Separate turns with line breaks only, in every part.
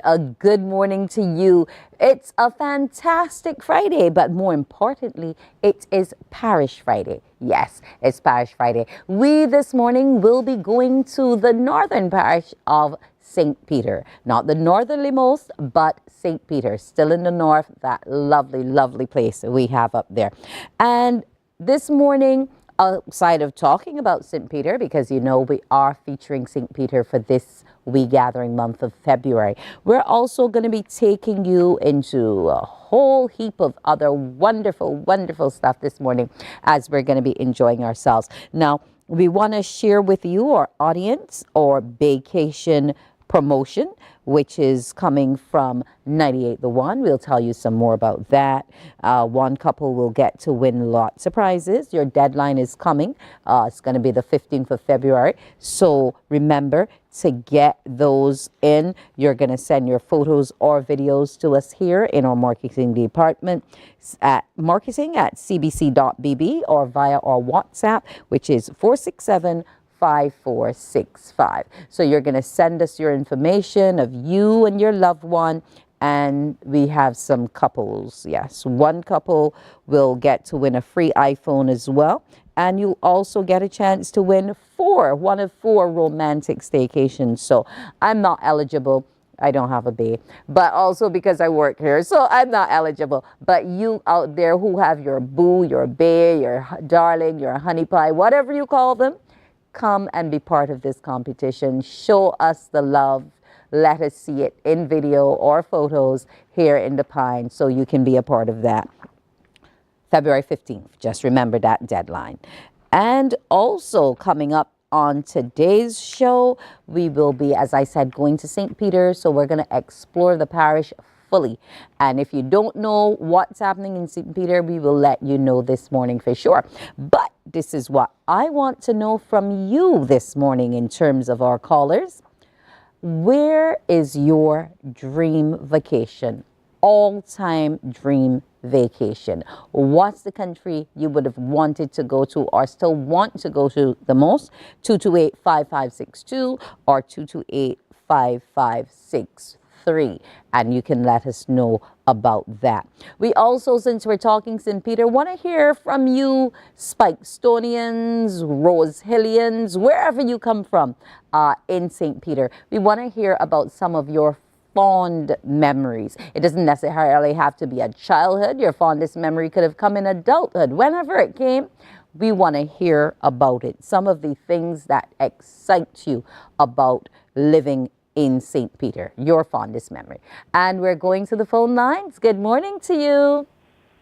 a good morning to you. It's a fantastic Friday, but more importantly, it is Parish Friday. Yes, it's Parish Friday. We this morning will be going to the northern parish of St. Peter. Not the northernmost, but St. Peter, still in the north, that lovely, lovely place we have up there. And this morning, outside of talking about St. Peter, because you know we are featuring St. Peter for this wee gathering month of February, we're also going to be taking you into a whole heap of other wonderful, wonderful stuff this morning as we're going to be enjoying ourselves. Now, we want to share with you our audience or vacation promotion, which is coming from 98 The One. We'll tell you some more about that. One couple will get to win lots of prizes. Your deadline is coming. It's going to be the 15th of February. So remember to get those in. You're going to send your photos or videos to us here in our marketing department at marketing@cbc.bb or via our WhatsApp, which is 467-5465. So you're going to send us your information of you and your loved one, and we have some couples. Yes, one couple will get to win a free iPhone as well, and you also get a chance to win one of four romantic staycations. So I'm not eligible. I don't have a bae, but also because I work here, so I'm not eligible. But you out there who have your boo, your bae, your darling, your honey pie, whatever you call them, come and be part of this competition. Show us the love. Let us see it in video or photos here in the Pine so you can be a part of that. February 15th. Just remember that deadline. And also coming up on today's show, we will be, as I said, going to St. Peter. So we're going to explore the parish fully. And if you don't know what's happening in St. Peter, we will let you know this morning for sure. But this is what I want to know from you this morning in terms of our callers. Where is your dream vacation? All-time dream vacation. What's the country you would have wanted to go to or still want to go to the most? 228-5562 or 228-5563. And you can let us know about that. We also, since we're talking St. Peter, want to hear from you Spikestonians, Rose Hillians, wherever you come from in St. Peter. We want to hear about some of your fond memories. It doesn't necessarily have to be a childhood. Your fondest memory could have come in adulthood. Whenever it came, we want to hear about it. Some of the things that excite you about living in St. Peter, your fondest memory. And we're going to the phone lines. Good morning to you.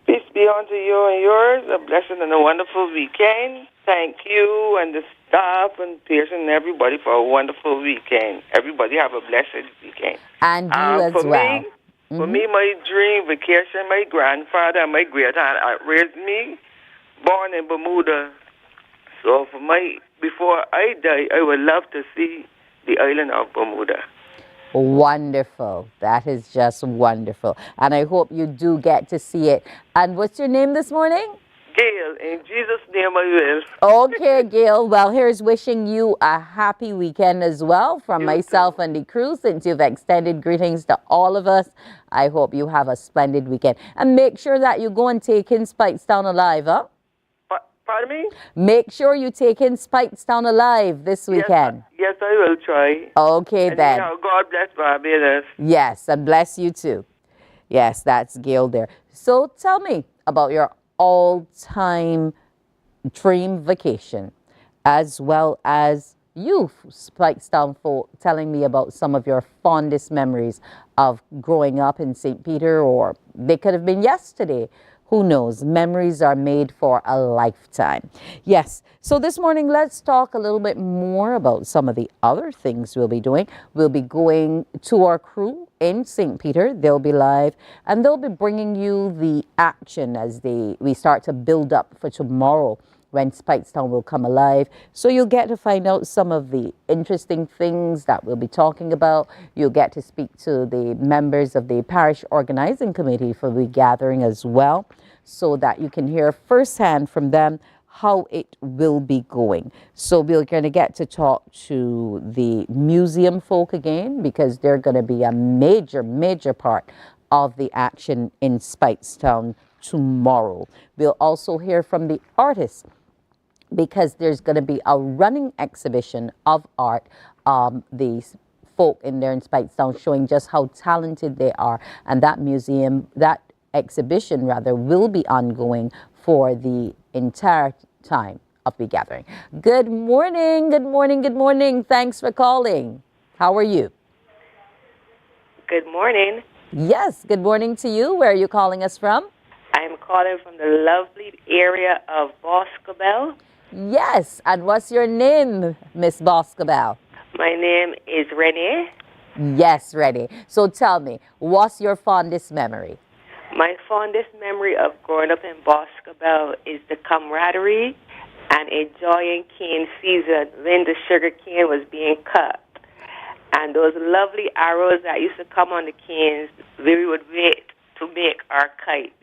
Peace be unto you and yours. A blessing and a wonderful weekend. Thank you and the staff and Pearson and everybody for a wonderful weekend. Everybody have a blessed weekend.
And you as well.
For me, my dream vacation, my grandfather and my great-aunt raised me, born in Bermuda. So before I die, I would love to see the island of Bermuda.
Wonderful. That is just wonderful. And I hope you do get to see it. And what's your name this morning?
Gail. In Jesus' name I will.
Okay, Gail. Well, here's wishing you a happy weekend as well from myself and the crew. Since you've extended greetings to all of us, I hope you have a splendid weekend. And make sure that you go and take in Spikestown alive, huh?
Pardon me?
Make sure you take in Spikestown alive this weekend.
Yes, I will try.
Okay,
and
then.
God bless Barbados.
Yes, and bless you too. Yes, that's Gail there. So tell me about your all-time dream vacation, as well as you, Spikestown folk, telling me about some of your fondest memories of growing up in St. Peter, or they could have been yesterday. Who knows? Memories are made for a lifetime. Yes. So this morning, let's talk a little bit more about some of the other things we'll be doing. We'll be going to our crew in St. Peter. They'll be live, and they'll be bringing you the action as we start to build up for tomorrow, when Spikestown will come alive. So you'll get to find out some of the interesting things that we'll be talking about. You'll get to speak to the members of the parish organizing committee for the gathering as well, so that you can hear firsthand from them how it will be going. So we're going to get to talk to the museum folk again, because they're going to be a major, major part of the action in Speightstown tomorrow. We'll also hear from the artists, because there's going to be a running exhibition of art. These folk in there in Speightstown showing just how talented they are, and that museum, that exhibition rather, will be ongoing for the entire time of the gathering. Good morning, good morning, good morning. Thanks for calling. How are you?
Good morning.
Yes, good morning to you. Where are you calling us from?
I'm calling from the lovely area of Boscobel.
Yes, and what's your name, Miss Boscobel?
My name is Renee.
Yes, ready. So tell me, what's your fondest memory?
My fondest memory of growing up in Boscobel is the camaraderie and enjoying cane season when the sugar cane was being cut. And those lovely arrows that used to come on the canes, we would wait to make our kites.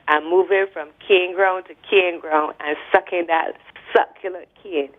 And moving from cane ground to cane ground and sucking that succulent cane.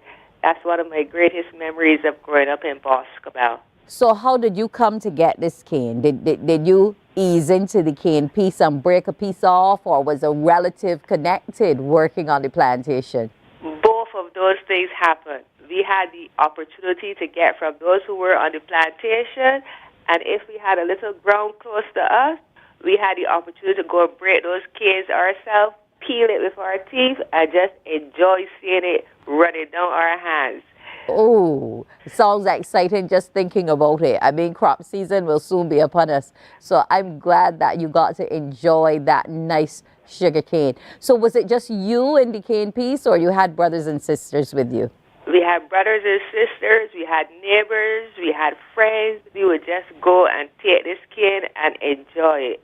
That's one of my greatest memories of growing up in Boscobel.
So how did you come to get this cane? Did you ease into the cane piece and break a piece off, or was a relative connected working on the plantation?
Both of those things happened. We had the opportunity to get from those who were on the plantation, and if we had a little ground close to us, we had the opportunity to go and break those canes ourselves, peel it with our teeth, and just enjoy seeing it running down our hands.
Oh, sounds exciting just thinking about it. I mean, crop season will soon be upon us. So I'm glad that you got to enjoy that nice sugar cane. So was it just you in the cane piece, or you had brothers and sisters with you?
We had brothers and sisters, we had neighbors, we had friends. We would just go and take this cane and enjoy it.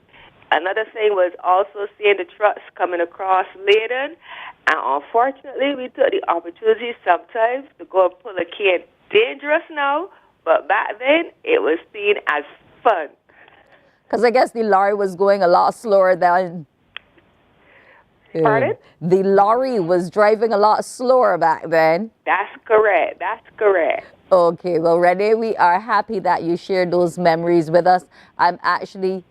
Another thing was also seeing the trucks coming across laden, and unfortunately we took the opportunity sometimes to go and pull a cane. Dangerous now, but back then it was seen as fun.
Because I guess the lorry was going a lot slower than...
Pardon?
The lorry was driving a lot slower back then.
That's correct, that's correct.
Okay, well, Renee, we are happy that you shared those memories with us. I'm actually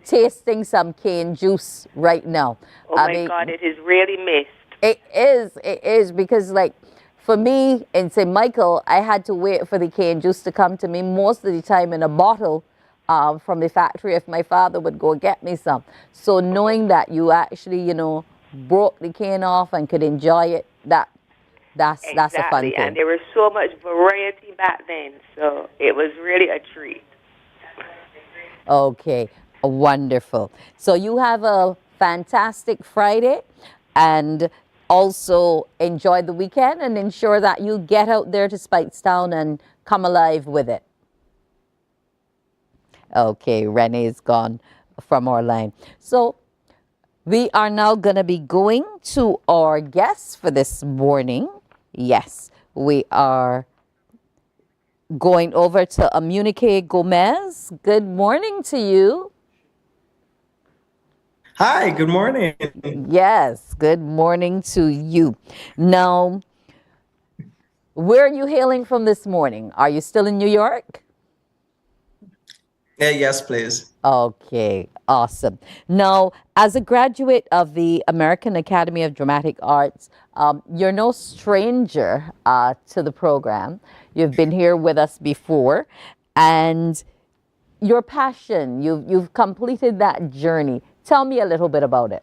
tasting some cane juice right now.
Oh my God, it is really missed.
It is, because like for me in St. Michael, I had to wait for the cane juice to come to me most of the time in a bottle from the factory if my father would go get me some. So knowing that you actually, you know, broke the cane off and could enjoy it, that's a fun thing.
And there was so much variety back then, so it was really a treat.
Okay, wonderful. So you have a fantastic Friday, and also enjoy the weekend, and ensure that you get out there to Speightstown and come alive with it. Okay, Renee's gone from our line. So we are now going to be going to our guests for this morning. Yes, we are going over to Amunik Gomez. Good morning to you.
Hi, good morning.
Yes, good morning to you. Now, where are you hailing from this morning? Are you still in New York?
Yes, please.
Okay, awesome. Now, as a graduate of the American Academy of Dramatic Arts, you're no stranger to the program. You've been here with us before, and your passion, you've completed that journey. Tell me a little bit about it.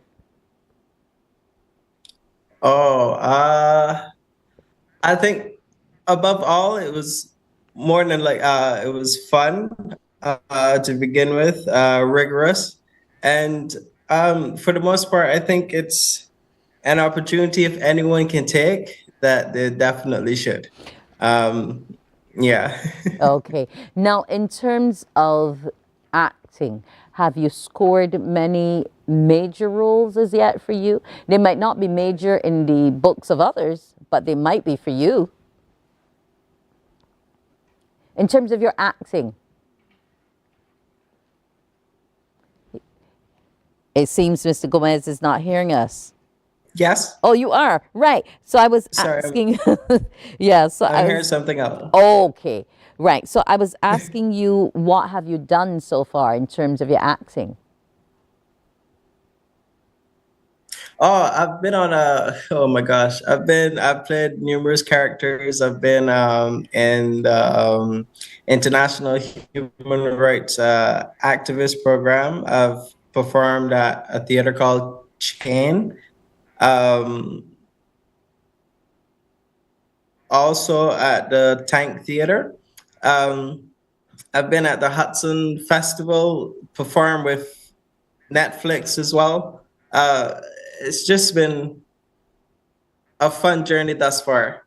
Oh, I think above all, it was more than like it was fun to begin with, rigorous, and for the most part, I think it's an opportunity if anyone can take that, they definitely should. Yeah.
Okay. Now, in terms of acting, have you scored many major roles as yet for you? They might not be major in the books of others, but they might be for you. In terms of your acting, it seems Mr. Gomez is not hearing us.
Yes.
Oh, you are right. So I was
Sorry,
asking. Yeah. So
I'm
I
hearing
was
something else.
okay. Right. So I was asking you, what have you done so far in terms of your acting?
Oh, I've been on a, oh my gosh. I've played numerous characters. I've been in the International Human Rights Activist Program. I've performed at a theater called Chain. Um, Also at the Tank Theater. Um, I've been at the Hudson Festival, performed with Netflix as well. It's just been a fun journey thus far.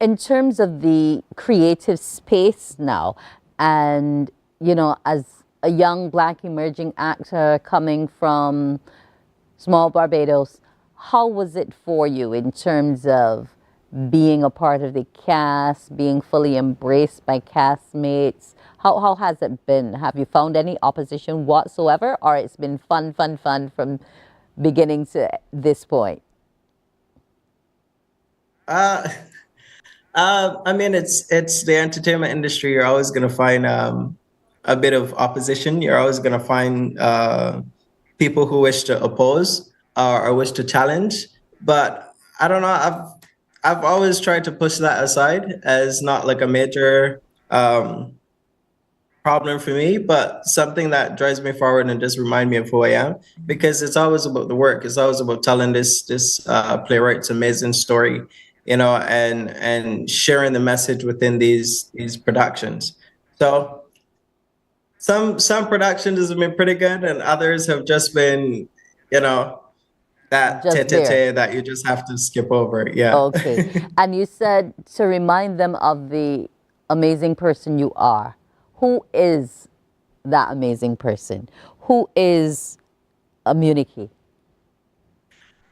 In terms of the creative space now, and as a young black emerging actor coming from small Barbados, how was it for you in terms of being a part of the cast, being fully embraced by castmates? How has it been? Have you found any opposition whatsoever, or it's been fun, fun, fun from beginning to this point?
Uh, I mean, it's the entertainment industry. You're always gonna find a bit of opposition. You're always gonna find people who wish to oppose or wish to challenge. But I don't know. I've always tried to push that aside as not like a major problem for me, but something that drives me forward and just remind me of who I am. Because it's always about the work. It's always about telling this playwright's amazing story, and sharing the message within these productions. So some productions have been pretty good, and others have just been, you know, that
Just there.
tete that you just have to skip over. Yeah.
Okay. And you said to remind them of the amazing person you are. Who is that amazing person? Who is Amunik?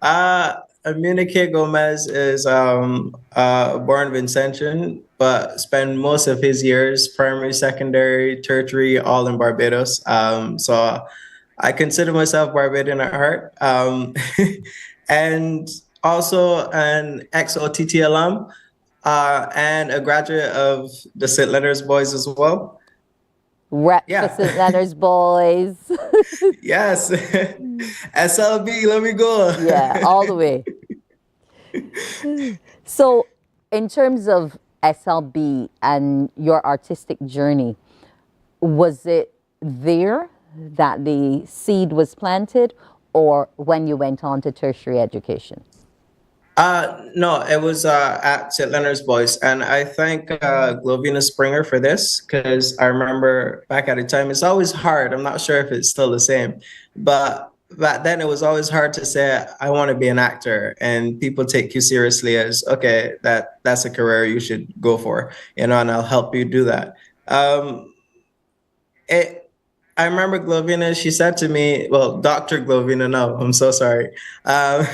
Amunik Gomez is born Vincentian, but spent most of his years, primary, secondary, tertiary, all in Barbados. So I consider myself Barbadian at heart. And also an ex-OTT alum, and a graduate of the St. Leonard's Boys as well.
Rep for
Yeah.
St. Leonard's Boys.
Yes. SLB, let me go.
Yeah, all the way. So, in terms of SLB and your artistic journey, was it there that the seed was planted, or when you went on to tertiary education?
No, it was at St. Leonard's Boys, and I thank Glovina Springer for this because I remember back at the time it's always hard. I'm not sure if it's still the same, but back then it was always hard to say I want to be an actor, and people take you seriously as okay, that's a career you should go for, and I'll help you do that. Um, it. I remember Glovina. She said to me, well, Dr. Glovina. No, I'm so sorry. Um,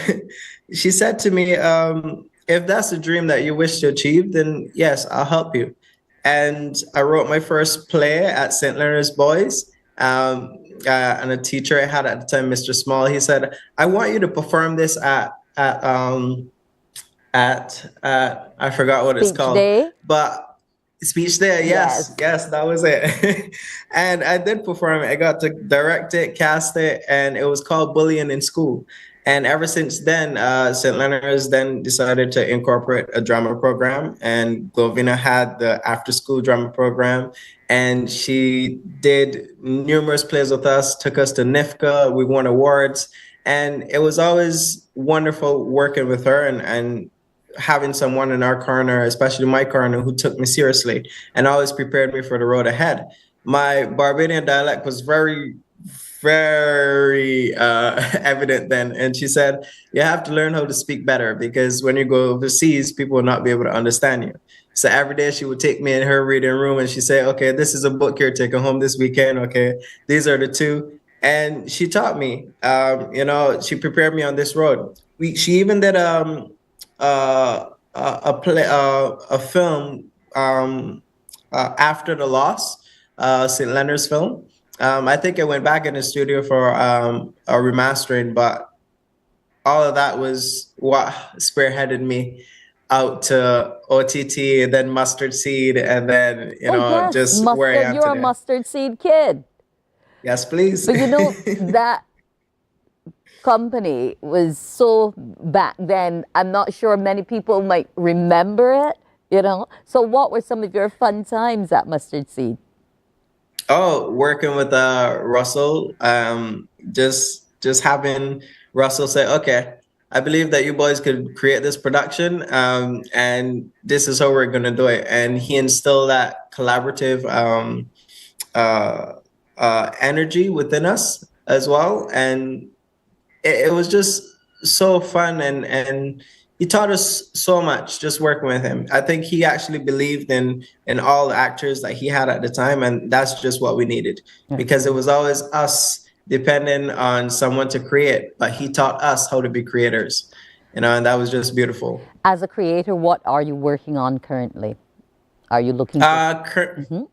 she said to me, if that's a dream that you wish to achieve, then yes, I'll help you. And I wrote my first play at St. Leonard's Boys. And a teacher I had at the time, Mr. Small, he said, I want you to perform this at I forgot what it's
Speech
called,
day?
but speech there. Yes,
Yes.
yes, that was it. And I did perform it. I got to direct it, cast it, and it was called Bullying in School. And ever since then, St. Leonard's then decided to incorporate a drama program, and Glovina had the after-school drama program, and she did numerous plays with us, took us to NIFCA, we won awards, and it was always wonderful working with her and having someone in our corner, especially my corner, who took me seriously and always prepared me for the road ahead. My Barbadian dialect was very, very evident then. And she said, you have to learn how to speak better because when you go overseas, people will not be able to understand you. So every day she would take me in her reading room and she'd say, okay, this is a book you're taking home this weekend. Okay, these are the two. And she taught me, she prepared me on this road. She even did a film after the loss, St. Leonard's film. I think I went back in the studio for a remastering, but all of that was what spearheaded me out to OTT, and then Mustard Seed, and then,
Oh yes,
just where I
mustard.
am
You're a
today.
mustard seed kid.
Yes, please.
But that company was so back then. I'm not sure many people might remember it. So what were some of your fun times at Mustard Seed?
Oh, working with Russell, just having Russell say, okay, I believe that you boys could create this production, and this is how we're gonna do it. And he instilled that collaborative uh, energy within us as well, and it was just so fun, and he taught us so much just working with him. I think he actually believed in all the actors that he had at the time, and that's just what we needed, because it was always us depending on someone to create, but he taught us how to be creators, and that was just beautiful.
As a creator, what are you working on currently? Are you looking for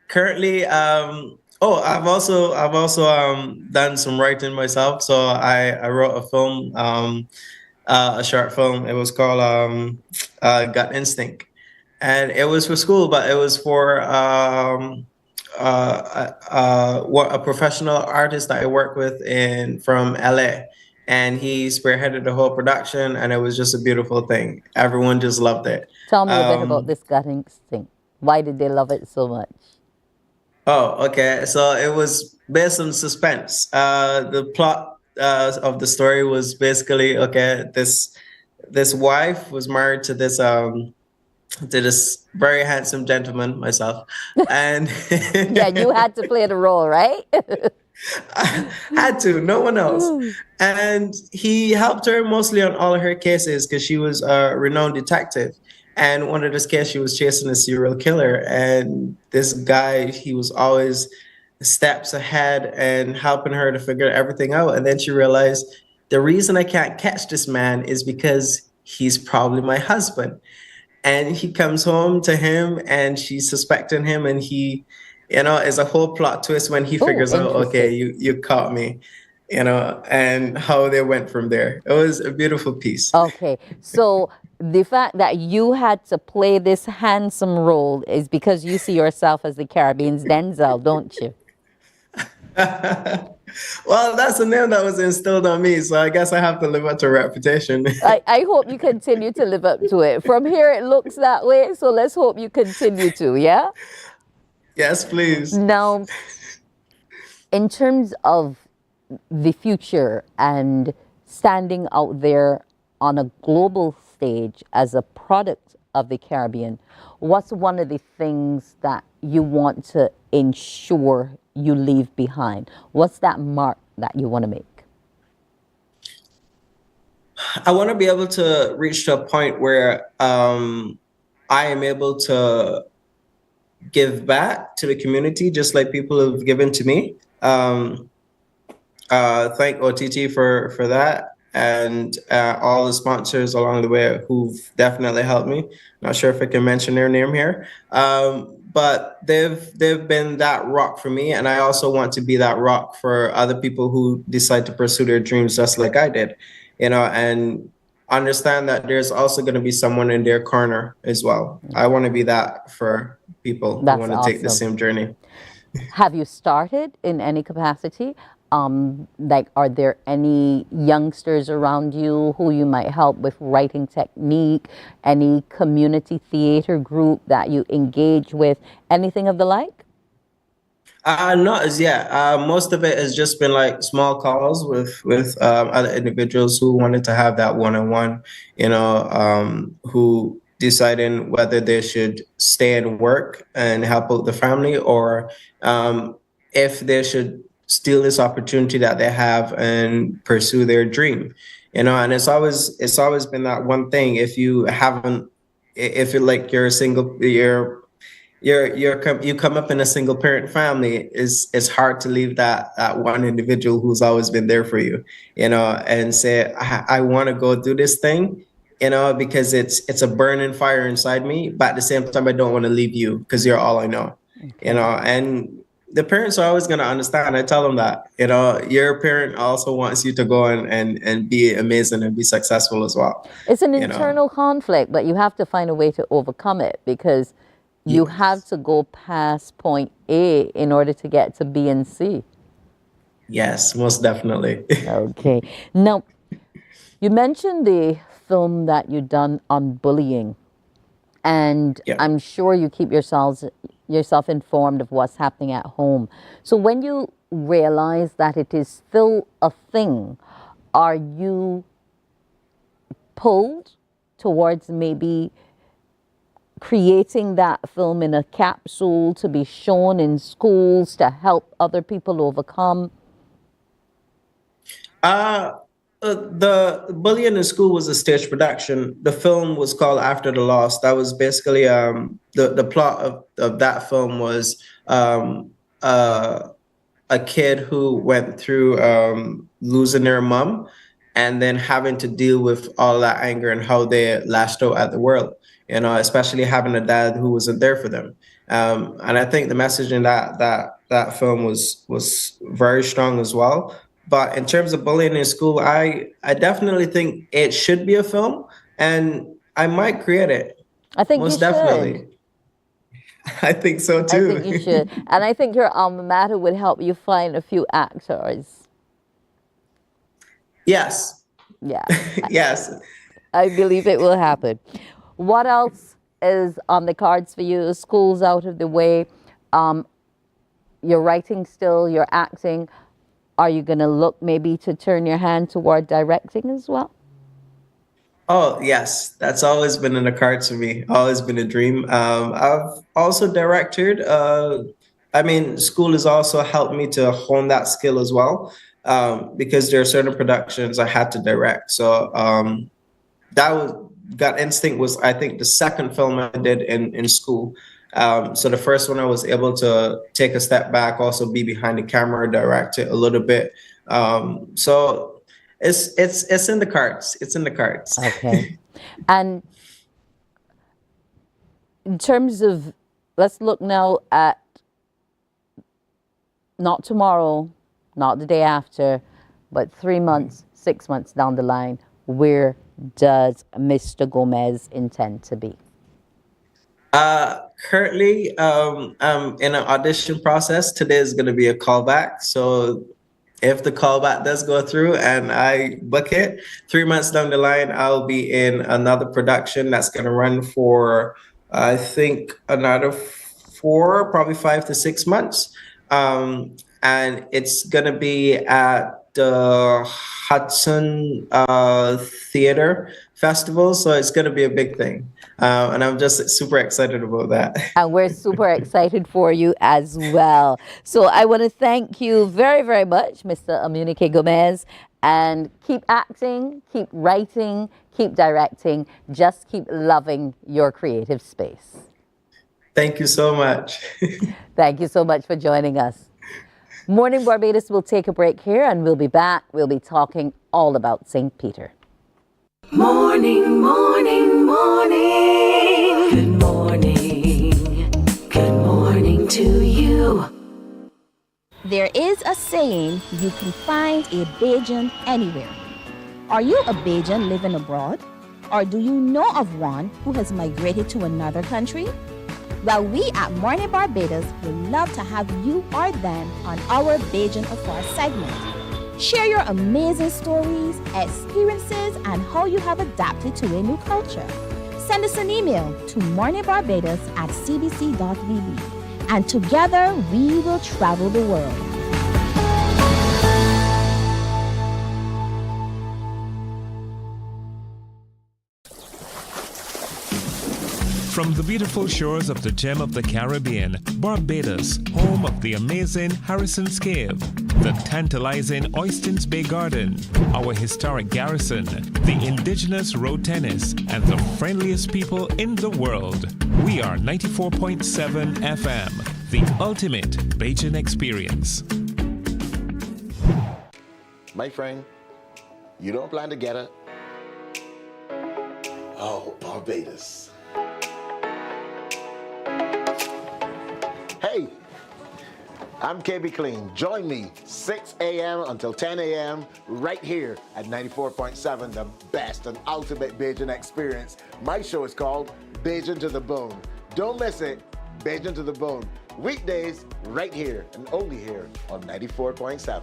currently, I've also done some writing myself. So I wrote a film, a short film. It was called Gut Instinct, and it was for school, but it was for a professional artist that I work with from LA, and he spearheaded the whole production, and it was just a beautiful thing. Everyone just loved it.
Tell me a bit about this Gut Instinct. Why did they love it so much?
Oh, okay. So it was based on suspense. The plot of the story was basically, okay, this wife was married to this very handsome gentleman, myself, and
yeah, you had to play the role, right?
I had to, no one else. And he helped her mostly on all her cases because she was a renowned detective. And one of those cases, she was chasing a serial killer. And this guy, he was always steps ahead and helping her to figure everything out. And then she realized the reason I can't catch this man is because he's probably my husband. And he comes home to him and she's suspecting him, and he, is a whole plot twist when he figures out, okay, you caught me, and how they went from there. It was a beautiful piece.
Okay, so the fact that you had to play this handsome role is because you see yourself as the Caribbean's Denzel, don't you?
Well, that's the name that was instilled on me, so I guess I have to live up to reputation.
I hope you continue to live up to it. From here, it looks that way, so let's hope you continue to, yeah?
Yes, please.
Now, in terms of the future and standing out there on a global stage as a product of the Caribbean, what's one of the things that you want to ensure you leave behind? What's that mark that you want to make?
I want to be able to reach to a point where I am able to give back to the community just like people have given to me. Thank OTT for that, and all the sponsors along the way who've definitely helped me. Not sure if I can mention their name here, but they've been that rock for me, and I also want to be that rock for other people who decide to pursue their dreams just like I did, and understand that there's also going to be someone in their corner as well. I want to be that for people who want to take the same journey.
Have you started in any capacity? Are there any youngsters around you who you might help with writing technique, any community theater group that you engage with, anything of the like?
Not as yet. Most of it has just been like small calls with other individuals who wanted to have that one-on-one, who deciding whether they should stay and work and help out the family, or if they should steal this opportunity that they have and pursue their dream. And it's always been that one thing. If you're like you're a single, you come up in a single parent family, it's hard to leave that one individual who's always been there for you, and say, I want to go do this thing, because it's a burning fire inside me, but at the same time I don't want to leave you because you're all I know. And the parents are always going to understand. I tell them that, you know, your parent also wants you to go and be amazing and be successful as well,
It's an
you know.
internal conflict, but you have to find a way to overcome it because you have
Yes.
to go past point A in order to get to B and C.
Yes, most definitely.
Okay. Now, you mentioned the film that you done on bullying, and
Yeah.
I'm sure you keep yourself informed of what's happening at home. So when you realize that it is still a thing, are you pulled towards maybe creating that film in a capsule to be shown in schools to help other people overcome?
Uh, the Bullying in School was a stage production. The film was called After the Loss. That was basically the plot of that film was uh, a kid who went through losing their mom and then having to deal with all that anger and how they lashed out at the world, you know, especially having a dad who wasn't there for them. And I think the message in that film was very strong as well. But in terms of bullying in school, I definitely think it should be a film, and I might create it.
I think you
Most
should.
definitely. I think so
I think you
too.
should. And I think your alma mater would help you find a few actors.
Yes.
Yeah,
Yes.
I believe it will happen. What else is on the cards for you? School's out of the way. Um, you're writing still, you're acting. Are you going to look maybe to turn your hand toward directing as well?
Oh, yes. That's always been in the cards for me. Always been a dream. I've also directed. I mean, school has also helped me to hone that skill as well, because there are certain productions I had to direct. So that was Gut Instinct was, I think, the second film I did in school. So the first one I was able to take a step back, also be behind the camera, direct it a little bit. So it's in the cards. It's in the cards.
Okay. And in terms of, let's look now at not tomorrow, not the day after, but 3 months, 6 months down the line. Where does Mr. Gomez intend to be?
Currently, I'm in an audition process. Today is going to be a callback. So if the callback does go through and I book it, 3 months down the line, I'll be in another production that's going to run for, I think, another four, probably 5 to 6 months. And it's going to be at the Hudson Theater Festival. So it's going to be a big thing. And I'm just super excited about that.
And we're super excited for you as well. So I want to thank you very, very much, Mr. Amunik Gomez. And keep acting, keep writing, keep directing. Just keep loving your creative space.
Thank you so much.
Thank you so much for joining us. Morning Barbados will take a break here and we'll be back. We'll be talking all about St. Peter.
Morning, morning, morning. Good morning. Good morning to you.
There is a saying, you can find a Bajan anywhere. Are you a Bajan living abroad? Or do you know of one who has migrated to another country? Well, we at Mornin Barbados would love to have you or them on our Bajan Affair segment. Share your amazing stories, experiences, and how you have adapted to a new culture. Send us an email to morninbarbados@cbc.vb, and together we will travel the world.
From the beautiful shores of the gem of the Caribbean, Barbados, home of the amazing Harrison's Cave, the tantalizing Oystins Bay Garden, our historic garrison, the indigenous road tennis, and the friendliest people in the world. We are 94.7 FM, the ultimate Bajan experience.
My friend, you don't plan to get it? Oh, Barbados. Hey, I'm KB Clean. Join me 6 a.m. until 10 a.m. right here at 94.7, the best and ultimate Bajan experience. My show is called Bajan to the Bone. Don't miss it, Bajan to the Bone. Weekdays right here and only here on 94.7.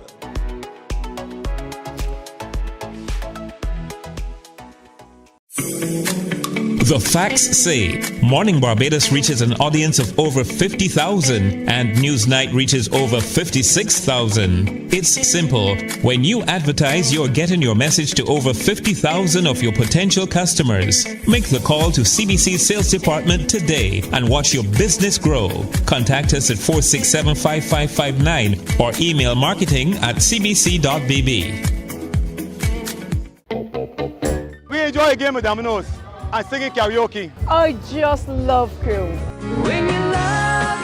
The facts say Morning Barbados reaches an audience of over 50,000 and Newsnight reaches over 56,000. It's simple. When you advertise, you're getting your message to over 50,000 of your potential customers. Make the call to CBC Sales Department today and watch your business grow. Contact us at 467-5559 or email marketing@cbc.bb.
We enjoy a game of dominoes and singing karaoke.
I just love crew.
When you love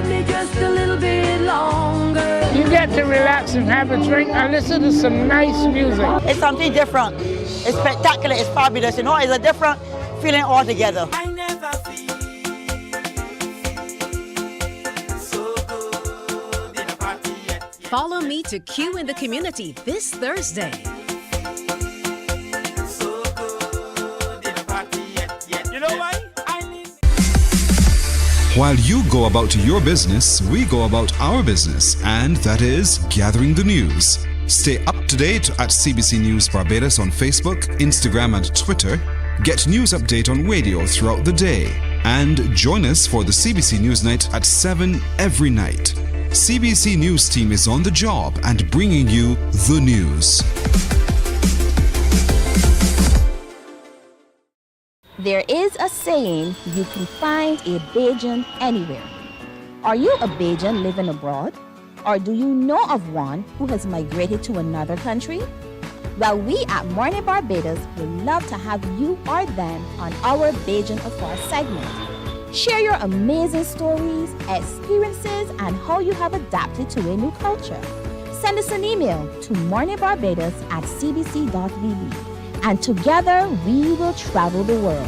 me just a little bit longer.
You get to relax and have a drink and listen to some nice music.
It's something different. It's spectacular. It's fabulous. You know, it's a different feeling altogether.
I never feel so good in a party yet.
Follow me to Q in the Community this Thursday.
While you go about your business, we go about our business, and that is gathering the news. Stay up to date at CBC News Barbados on Facebook, Instagram, and Twitter. Get news update on radio throughout the day. And join us for the CBC News Night at 7 every night. CBC News team is on the job and bringing you the news.
There is a saying, you can find a Bajan anywhere. Are you a Bajan living abroad? Or do you know of one who has migrated to another country? Well, we at Mornin Barbados would love to have you or them on our Bajan Affair segment. Share your amazing stories, experiences, and how you have adapted to a new culture. Send us an email to morninbarbados@cbc.bb. And together we will travel the world.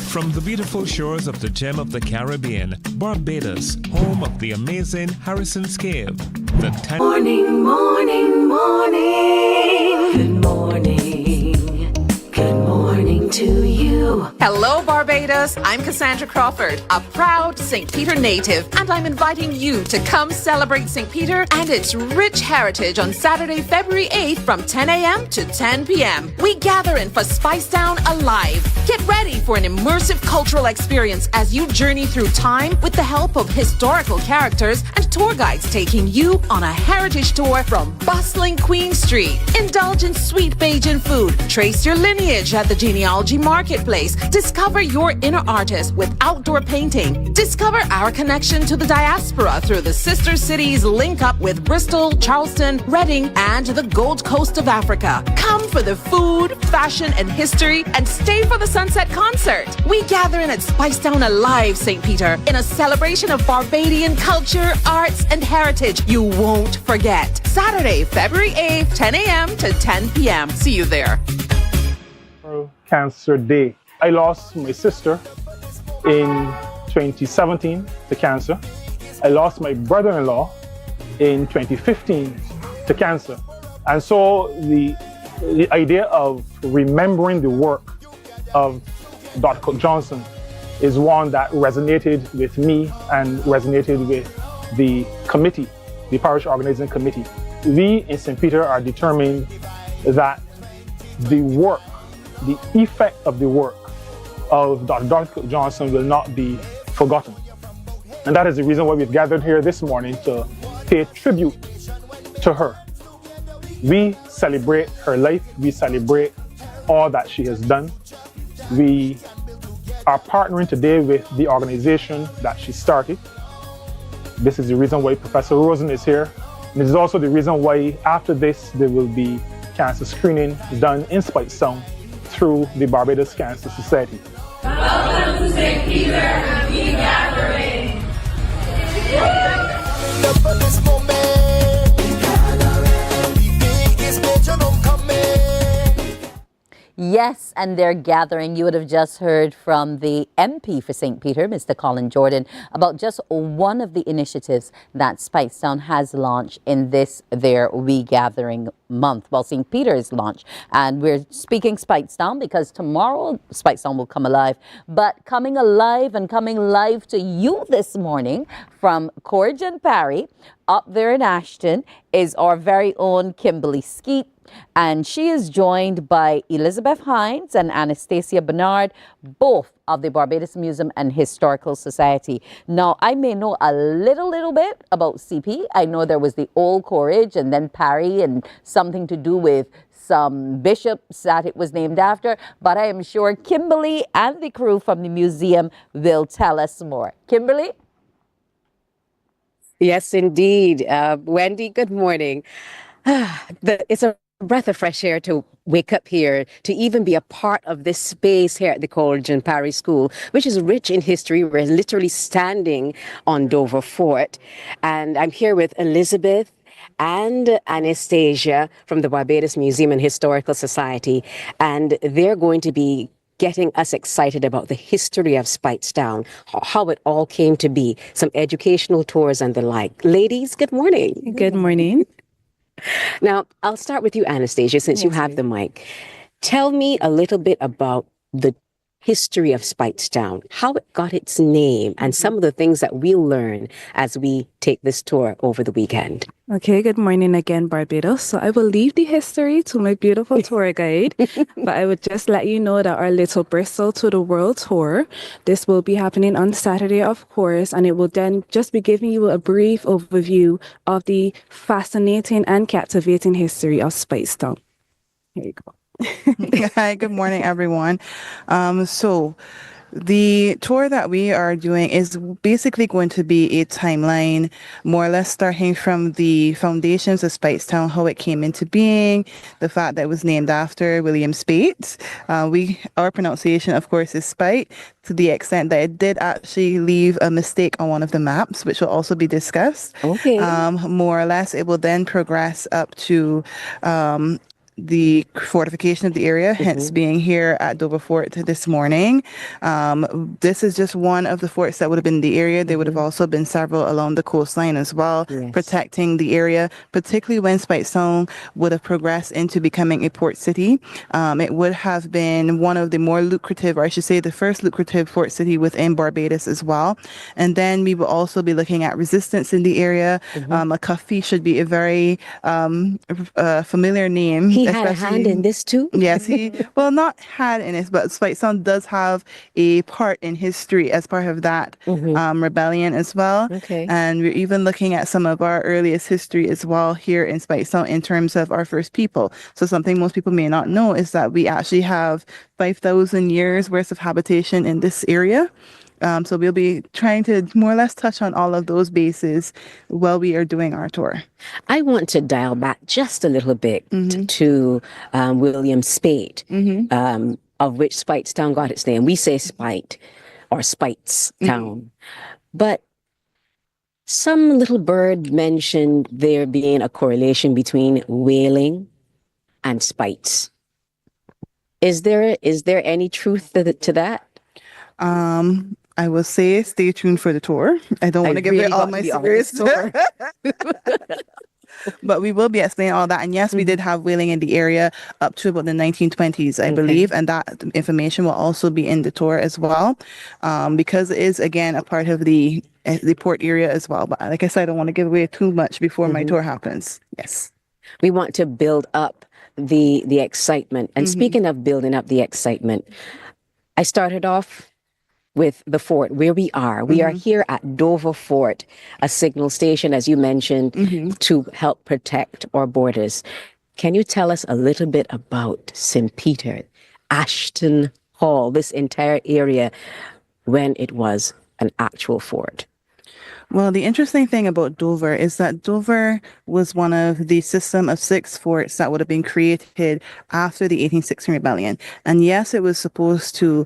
From the beautiful shores of the gem of the Caribbean, Barbados, home of the amazing Harrison's Cave, the
Morning, morning, morning. Good morning. Good morning to you.
Hello, Barbados. I'm Cassandra Crawford, a proud St. Peter native, and I'm inviting you to come celebrate St. Peter and its rich heritage on Saturday, February 8th from 10 a.m. to 10 p.m. We gather in for Spice Down Alive. Get ready for an immersive cultural experience as you journey through time with the help of historical characters and tour guides taking you on a heritage tour from bustling Queen Street. Indulge in sweet Bajan food. Trace your lineage at the Genealogy Marketplace. Discover your inner artist with outdoor painting. Discover our connection to the diaspora through the sister cities link up with Bristol, Charleston, Reading, and the Gold Coast of Africa. Come for the food, fashion, and history, and stay for the sunset concert. We gather in at Spice Down Alive, St. Peter, in a celebration of Barbadian culture, arts, and heritage you won't forget. Saturday, February 8th, 10 a.m. to 10 p.m. See you there.
Cancer Day. I lost my sister in 2017 to cancer. I lost my brother-in-law in 2015 to cancer. And so the idea of remembering the work of Dr. Cook Johnson is one that resonated with me and resonated with the committee, the parish organizing committee. We in St. Peter are determined that the work, the effect of the work of Dr. Cook Johnson will not be forgotten. And that is the reason why we've gathered here this morning to pay tribute to her. We celebrate her life. We celebrate all that she has done. We are partnering today with the organization that she started. This is the reason why Professor Rosen is here. And it is also the reason why after this there will be cancer screening done in Spice Sound through the Barbados Cancer Society.
Welcome to St. Peter and we gathering.
Yes, and they're gathering. You would have just heard from the MP for St. Peter, Mr. Colin Jordan, about just one of the initiatives that Speightstown has launched in this their We Gathering month. Well, St. Peter's launched, and we're speaking Speightstown because tomorrow Speightstown will come alive. But coming alive and coming live to you this morning from Corrigan Parry up there in Ashton is our very own Kimberly Skeet. And she is joined by Elizabeth Hines and Anastasia Bernard, both of the Barbados Museum and Historical Society. Now, I may know a little bit about CP. I know there was the old Corridge and then Parry and something to do with some bishops that it was named after. But I am sure Kimberly and the crew from the museum will tell us more. Kimberly?
Yes, indeed. Wendy, good morning. It's a breath of fresh air to wake up here, to even be a part of this space here at the Corrigan Parry School, which is rich in history. We're literally standing on Dover Fort. And I'm here with Elizabeth and Anastasia from the Barbados Museum and Historical Society. And they're going to be getting us excited about the history of Speightstown, how it all came to be, some educational tours and the like. Ladies, good morning.
Good morning.
Now, I'll start with you, Anastasia, since you have the mic. Tell me a little bit about the history of Speightstown, how it got its name, and some of the things that we'll learn as we take this tour over the weekend.
Okay, good morning again, Barbados. So I will leave the history to my beautiful tour guide, but I would just let you know that our Little Bristol to the World tour, this will be happening on Saturday, of course, and it will then just be giving you a brief overview of the fascinating and captivating history of Speightstown. Here you go.
Hi, good morning, everyone. So the tour that we are doing is basically going to be a timeline, more or less starting from the foundations of Speightstown, how it came into being, the fact that it was named after William Speight. Our pronunciation, of course, is Speight, to the extent that it did actually leave a mistake on one of the maps, which will also be discussed.
Okay.
More or less, it will then progress up to the fortification of the area, hence being here at Dover Fort this morning. This is just one of the forts that would have been in the area. There would have also been several along the coastline as well, protecting the area, particularly when Speightstown would have progressed into becoming a port city. It would have been one of the more lucrative, or I should say the first lucrative port city within Barbados as well. And then we will also be looking at resistance in the area. A Cuffy should be a very familiar name.
He had a hand in this too?
Yes, well, not had in it, but Speightstown does have a part in history as part of that rebellion as well.
Okay.
And we're even looking at some of our earliest history as well here in Speightstown in terms of our first people. So something most people may not know is that we actually have 5,000 years worth of habitation in this area. So we'll be trying to more or less touch on all of those bases while we are doing our tour.
I want to dial back just a little bit to William Speight, of which Speightstown got its name. We say Speight or Speightstown. But some little bird mentioned there being a correlation between whaling and Speights. Is there any truth to that?
I will say stay tuned for the tour. I don't want to give it all my secrets. But we will be explaining all that. And yes, we did have whaling in the area up to about the 1920s, I believe. And that information will also be in the tour as well, because it is, again, a part of the port area as well. But like I said, I don't want to give away too much before my tour happens. Yes.
We want to build up the excitement. And speaking of building up the excitement, I started off with the fort where we are. We are here at Dover Fort, a signal station, as you mentioned, to help protect our borders. Can you tell us a little bit about St. Peter, Ashton Hall, this entire area when it was an actual fort?
Well, the interesting thing about Dover is that Dover was one of the system of 6 forts that would have been created after the 1816 rebellion. And yes, it was supposed to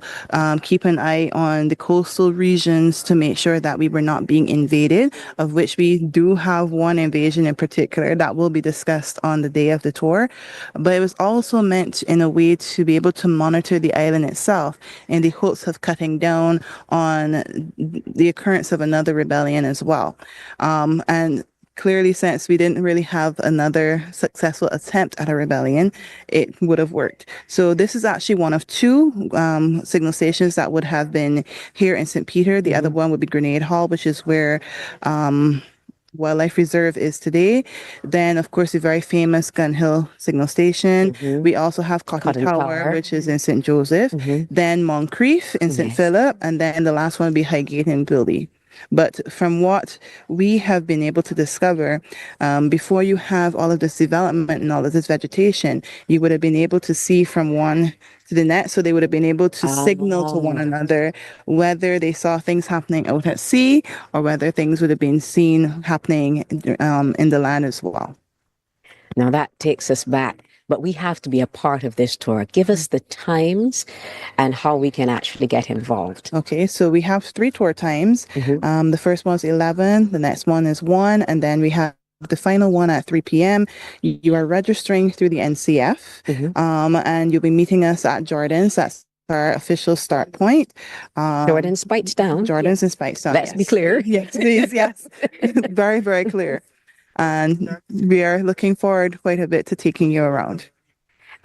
keep an eye on the coastal regions to make sure that we were not being invaded, of which we do have one invasion in particular that will be discussed on the day of the tour. But it was also meant in a way to be able to monitor the island itself in the hopes of cutting down on the occurrence of another rebellion as well. And clearly, since we didn't really have another successful attempt at a rebellion, it would have worked. So this is actually one of two signal stations that would have been here in St. Peter. The other one would be Grenade Hall, which is where Wildlife Reserve is today. Then, of course, the very famous Gun Hill Signal Station. We also have Cotton Tower, which is in St. Joseph. Then Moncrief in St. Philip. And then the last one would be Highgate in Bilby. But from what we have been able to discover, before you have all of this development and all of this vegetation, you would have been able to see from one to the next. So they would have been able to signal to one another whether they saw things happening out at sea or whether things would have been seen happening in the land as well.
Now that takes us back. But we have to be a part of this tour. Give us the times and how we can actually get involved.
Okay, so we have 3 tour times. The first one is 11, the next one is 1, and then we have the final one at 3 p.m. You are registering through the NCF, and you'll be meeting us at Jordan's. That's our official start point.
Jordan's Speightstown.
Jordan's in Speightstown.
Let's be clear.
Yes, please, yes. Very, very clear. And we are looking forward quite a bit to taking you around.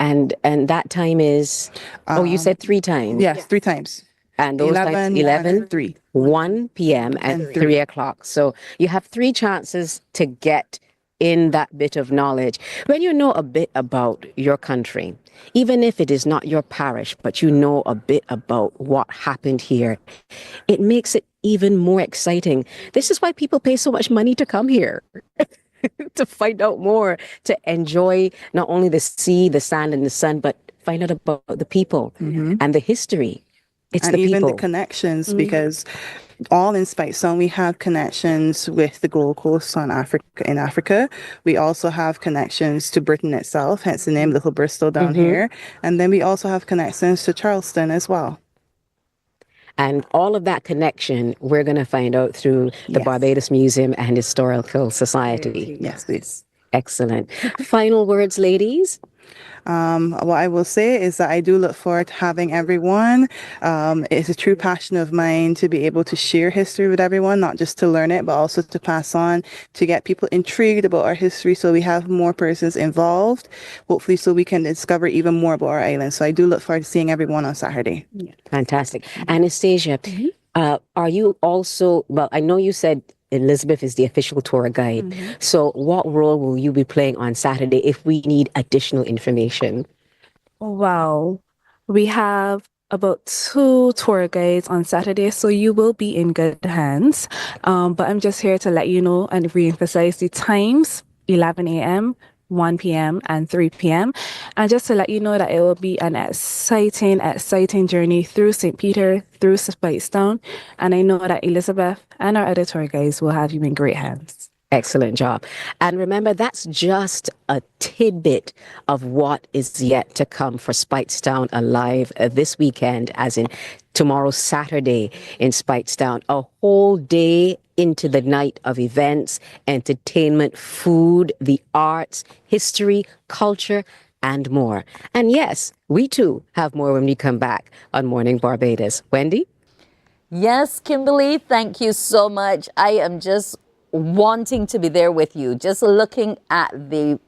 And that time is, you said 3 times?
Yes, 3 times.
And those 11,
3.
1 p.m. and 3 o'clock. So you have 3 chances to get in that bit of knowledge. When you know a bit about your country, even if it is not your parish, but you know a bit about what happened here, it makes it even more exciting. This is why people pay so much money to come here. To find out more, to enjoy not only the sea, the sand, and the sun, but find out about the people and the history. It's
and
the
even
people.
The connections, because all in Speightstown, we have connections with the Gold Coast in Africa. We also have connections to Britain itself, hence the name Little Bristol down here. And then we also have connections to Charleston as well.
And all of that connection, we're going to find out through the Barbados Museum and Historical Society.
Yes, please.
Excellent. Final words, ladies?
What I will say is that I do look forward to having everyone. It's a true passion of mine to be able to share history with everyone, not just to learn it, but also to pass on, to get people intrigued about our history so we have more persons involved, hopefully so we can discover even more about our island. So I do look forward to seeing everyone on Saturday.
Fantastic. Anastasia, are you also, well, I know you said Elizabeth is the official tour guide. So what role will you be playing on Saturday if we need additional information?
Wow. We have about 2 tour guides on Saturday, so you will be in good hands. But I'm just here to let you know and re-emphasize the times, 11 a.m., 1 p.m. and 3 p.m. And just to let you know that it will be an exciting journey through St. Peter, through Speightstown. And I know that Elizabeth and our other tour guides will have you in great hands.
Excellent job. And remember, that's just a tidbit of what is yet to come for Speightstown Alive this weekend, as in tomorrow, Saturday in Speightstown. A whole day into the night of events, entertainment, food, the arts, history, culture, and more. And yes, we too have more when we come back on Morning Barbados. Wendy?
Yes, Kimberly, thank you so much. I am just wanting to be there with you, just looking at the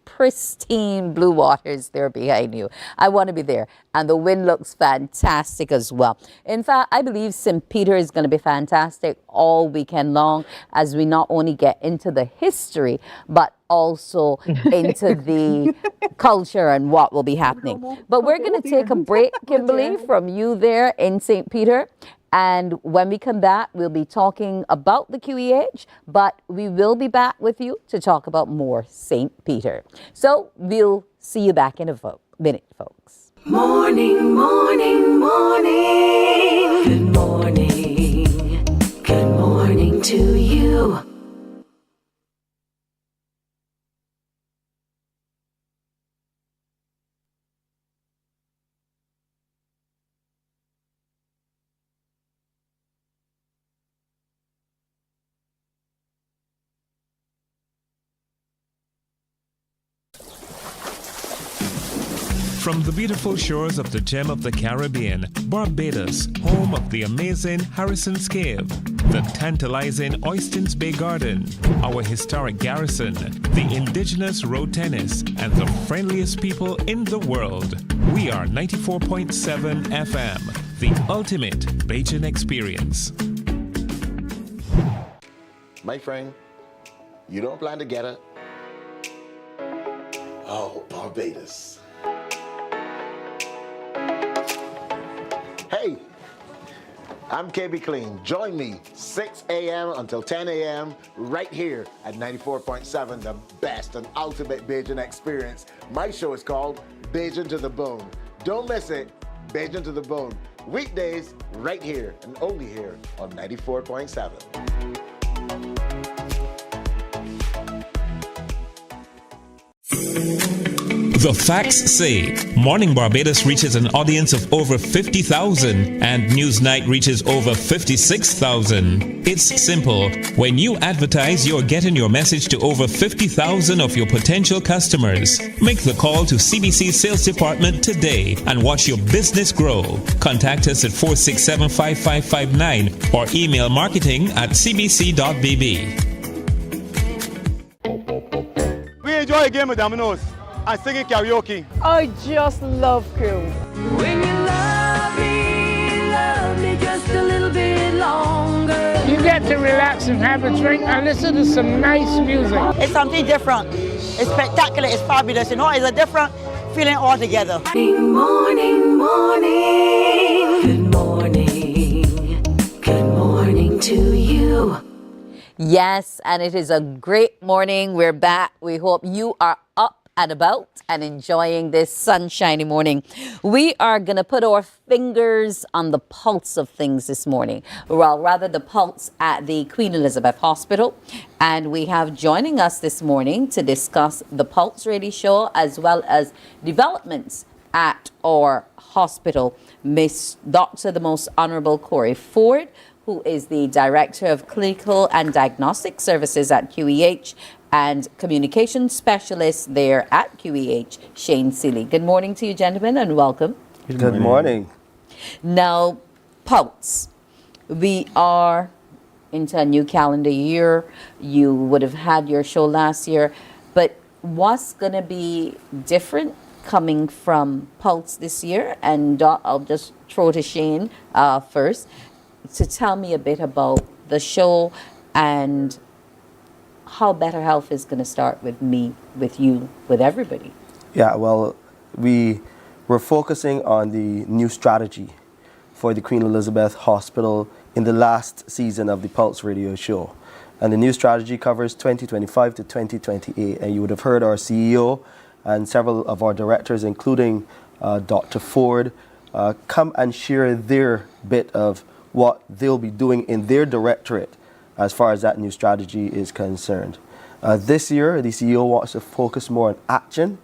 pristine blue waters there behind you. I want to be there. And the wind looks fantastic as well. In fact, I believe St. Peter is going to be fantastic all weekend long as we not only get into the history, but also into the culture and what will be happening. But we're going to take a break, Kimberly, from you there in St. Peter. And when we come back, we'll be talking about the QEH, but we will be back with you to talk about more St. Peter. So we'll see you back in a minute, folks.
Morning, morning, morning. Good morning. Good morning to
From the beautiful shores of the gem of the Caribbean, Barbados, home of the amazing Harrison's Cave, the tantalizing Oystins Bay Garden, our historic garrison, the indigenous road tennis, and the friendliest people in the world. We are 94.7 FM, the ultimate Bajan experience.
My friend, you don't plan to get it? Oh, Barbados. Hey, I'm KB Clean. Join me 6 a.m. until 10 a.m. right here at 94.7, the best and ultimate Bajan experience. My show is called Bajan to the Bone. Don't miss it, Bajan to the Bone. Weekdays right here and only here on 94.7.
The facts say Morning Barbados reaches an audience of over 50,000 and Newsnight reaches over 56,000. It's simple. When you advertise, you're getting your message to over 50,000 of your potential customers. Make the call to CBC Sales Department today and watch your business grow. Contact us at 467-5559 or email marketing@cbc.bb.
We enjoy a game of dominoes and singing karaoke.
I just love crew.
When you love me just a little bit longer.
You get to relax and have a drink and listen to some nice music.
It's something different. It's spectacular. It's fabulous. You know, it's a different feeling altogether.
Morning, morning. Good morning. Good morning to you.
Yes, and it is a great morning. We're back. We hope you are up and about and enjoying this sunshiny morning. We are going to put our fingers on the pulse of things this morning. Well, rather the pulse at the Queen Elizabeth Hospital. And we have joining us this morning to discuss the Pulse Radio Show as well as developments at our hospital, Miss Dr. the Most Honorable Corey Ford, who is the Director of Clinical and Diagnostic Services at QEH, and Communication Specialist there at QEH, Shane Seeley. Good morning to you, gentlemen, and welcome.
Good morning.
Now, Pulse, we are into a new calendar year. You would have had your show last year, but what's going to be different coming from Pulse this year? And I'll just throw to Shane first to tell me a bit about the show and how Better Health is going to start with me, with you, with everybody.
Yeah, well, we're focusing on the new strategy for the Queen Elizabeth Hospital in the last season of the Pulse Radio Show. And the new strategy covers 2025 to 2028. And you would have heard our CEO and several of our directors, including Dr. Ford, come and share their bit of what they'll be doing in their directorate as far as that new strategy is concerned. This year, the CEO wants to focus more on action,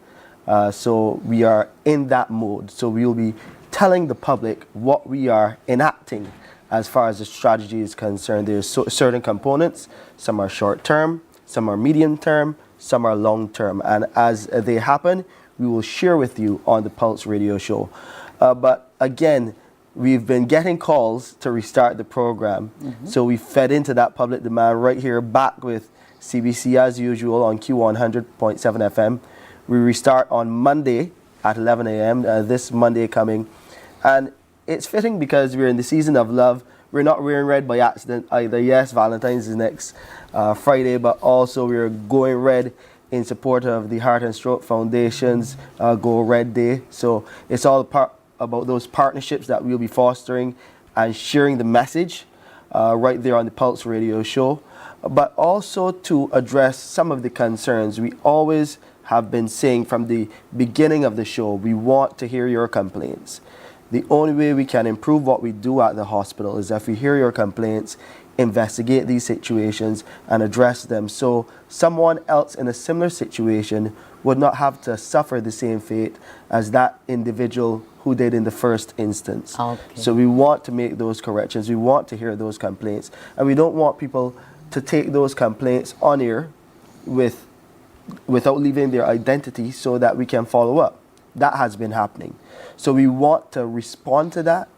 so we are in that mode. So we'll be telling the public what we are enacting as far as the strategy is concerned. There's certain components, some are short-term, some are medium-term, some are long-term, and as they happen, we will share with you on the Pulse Radio Show. But again, we've been getting calls to restart the program, so we fed into that public demand right here, back with CBC as usual on Q100.7 FM. We restart on Monday at 11 a.m., this Monday coming. And it's fitting because we're in the season of love. We're not wearing red by accident either. Yes, Valentine's is next Friday, but also we're going red in support of the Heart and Stroke Foundation's Go Red Day. So it's all about those partnerships that we'll be fostering and sharing the message right there on the Pulse Radio Show, but also to address some of the concerns. We always have been saying from the beginning of the show, we want to hear your complaints. The only way we can improve what we do at the hospital is if we hear your complaints, investigate these situations and address them, so someone else in a similar situation would not have to suffer the same fate as that individual who did in the first instance. Okay. So we want to make those corrections. We want to hear those complaints. And we don't want people to take those complaints on air without leaving their identity so that we can follow up. That has been happening. So we want to respond to that,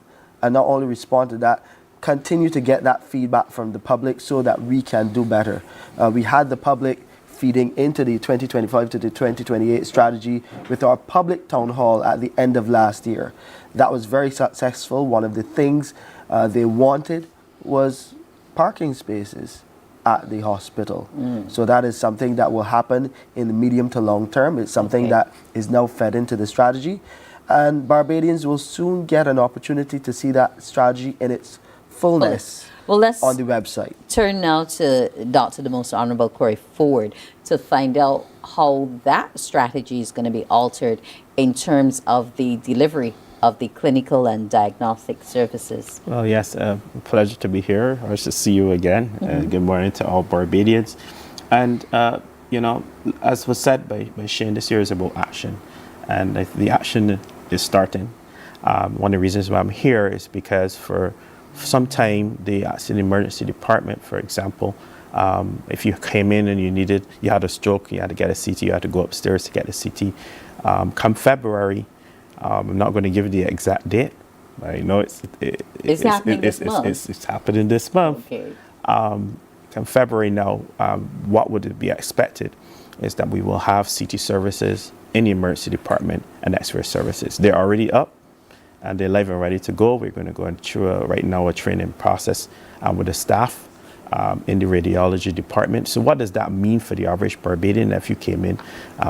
and not only respond to that, continue to get that feedback from the public so that we can do better. We had the public feeding into the 2025 to the 2028 strategy with our public town hall at the end of last year. That was very successful. One of the things they wanted was parking spaces at the hospital. So that is something that will happen in the medium to long term. It's something that is now fed into the strategy, and Barbadians will soon get an opportunity to see that strategy in its fullness on the website.
Turn now to Dr. the Most Honorable Corey Ford to find out how that strategy is going to be altered in terms of the delivery of the clinical and diagnostic services.
Well, yes, pleasure to be here. Nice to see you again. Good morning to all Barbadians. And, you know, as was said by Shane, this year is about action. And the action is starting. One of the reasons why I'm here is because for some time, the accident emergency department, for example, if you came in and you had a stroke, you had to get a CT, you had to go upstairs to get a CT. Come February, I'm not going to give you the exact date. I know it's
happening this month.
It's happening this month.
Okay.
Come February now, what would be expected is that we will have CT services in the emergency department and X-ray services. They're already up and they're live and ready to go. We're going to go through right now a training process with the staff in the radiology department. So what does that mean for the average Barbadian if you came in,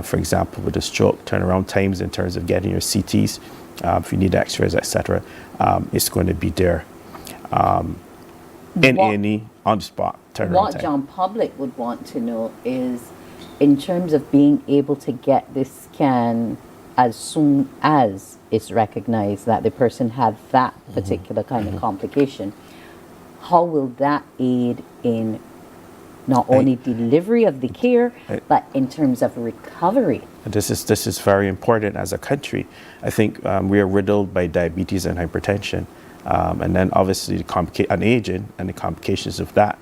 for example, with a stroke, turnaround times in terms of getting your CTs, if you need X-rays, etc. It's going to be there in any on the spot turnaround
What
time.
John Public would want to know is, in terms of being able to get this scan as soon as it's recognized that the person had that particular kind of complication, how will that aid in not only delivery of the care, but in terms of recovery?
This is very important as a country. I think we are riddled by diabetes and hypertension, and then obviously an aging and the complications of that.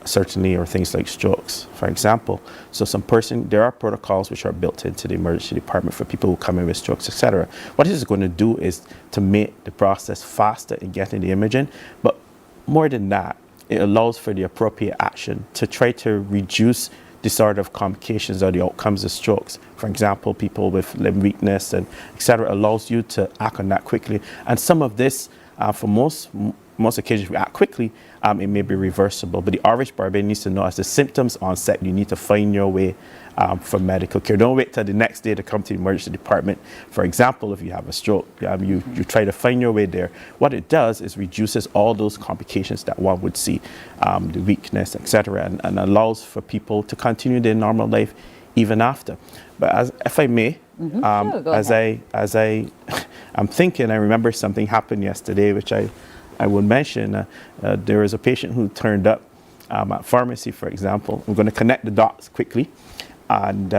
Certainly, or things like strokes, for example. So there are protocols which are built into the emergency department for people who come in with strokes, etc. What this is going to do is to make the process faster in getting the imaging, but more than that, it allows for the appropriate action to try to reduce the sort of complications or the outcomes of strokes. For example, people with limb weakness and etc. allows you to act on that quickly. And some of this, for most occasions, we act quickly. It may be reversible, but the average Barbadian needs to know as the symptoms onset, you need to find your way for medical care. Don't wait till the next day to come to the emergency department. For example, if you have a stroke, you try to find your way there. What it does is reduces all those complications that one would see, the weakness, etc., and allows for people to continue their normal life even after. But if I may, I'm thinking, I remember something happened yesterday, which I would mention. There was a patient who turned up at pharmacy, for example. I'm going to connect the dots quickly, and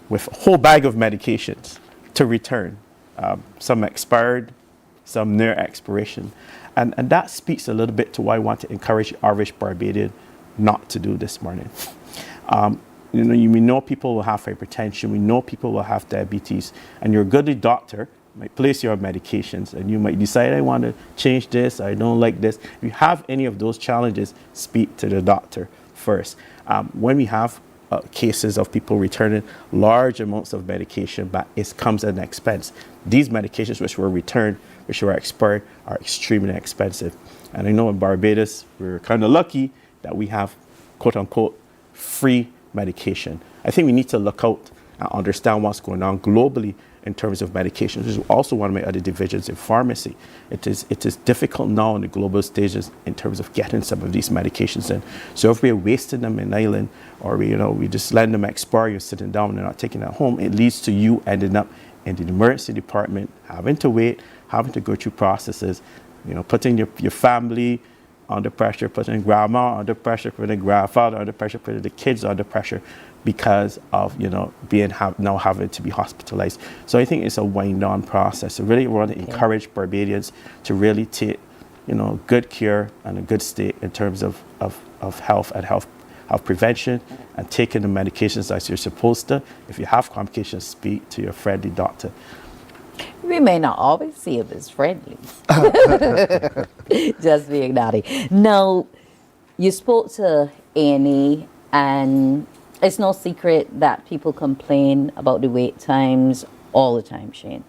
with a whole bag of medications to return. Some expired, some near expiration. And that speaks a little bit to why I want to encourage the average Barbadian not to do this morning. We know people will have hypertension, we know people will have diabetes, and you're a good doctor, might place you on medications, and you might decide, I want to change this, I don't like this. If you have any of those challenges, speak to the doctor first. When we have cases of people returning large amounts of medication, but it comes at an expense. These medications which were returned, which were expired, are extremely expensive. And I know in Barbados, we're kind of lucky that we have, quote unquote, free medication. I think we need to look out and understand what's going on globally in terms of medications, which is also one of my other divisions in pharmacy. It is difficult now in the global stages in terms of getting some of these medications in. So if we're wasting them in Ireland, or we just let them expire, you're sitting down and not taking them home, it leads to you ending up in the emergency department, having to wait, having to go through processes, putting your family under pressure, putting grandma under pressure, putting grandfather under pressure, putting the kids under pressure, because of now having to be hospitalized. So I think it's a wind-down process. I really want to encourage Barbadians to really take good care and a good state in terms of health and health have prevention and taking the medications as you're supposed to. If you have complications, speak to your friendly doctor.
We may not always see him as friendly. Just being naughty. Now, you spoke to Annie, and it's no secret that people complain about the wait times all the time, Shane.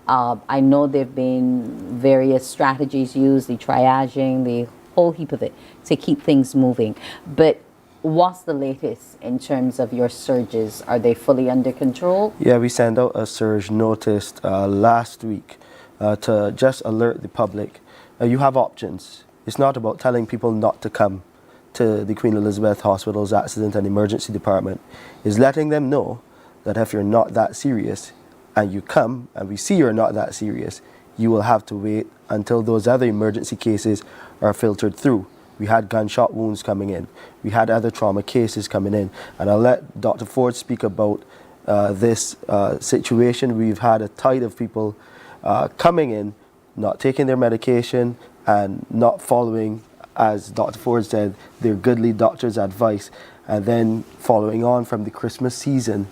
I know there have been various strategies used, the triaging, the whole heap of it, to keep things moving. But what's the latest in terms of your surges? Are they fully under control?
Yeah, we sent out a surge notice last week to just alert the public. You have options. It's not about telling people not to come to the Queen Elizabeth Hospital's Accident and Emergency Department. It's letting them know that if you're not that serious and you come and we see you're not that serious, you will have to wait until those other emergency cases are filtered through. We had gunshot wounds coming in. We had other trauma cases coming in. And I'll let Dr. Ford speak about this situation. We've had a tide of people coming in, not taking their medication and not following, as Dr. Ford said, their goodly doctor's advice, and then following on from the Christmas season,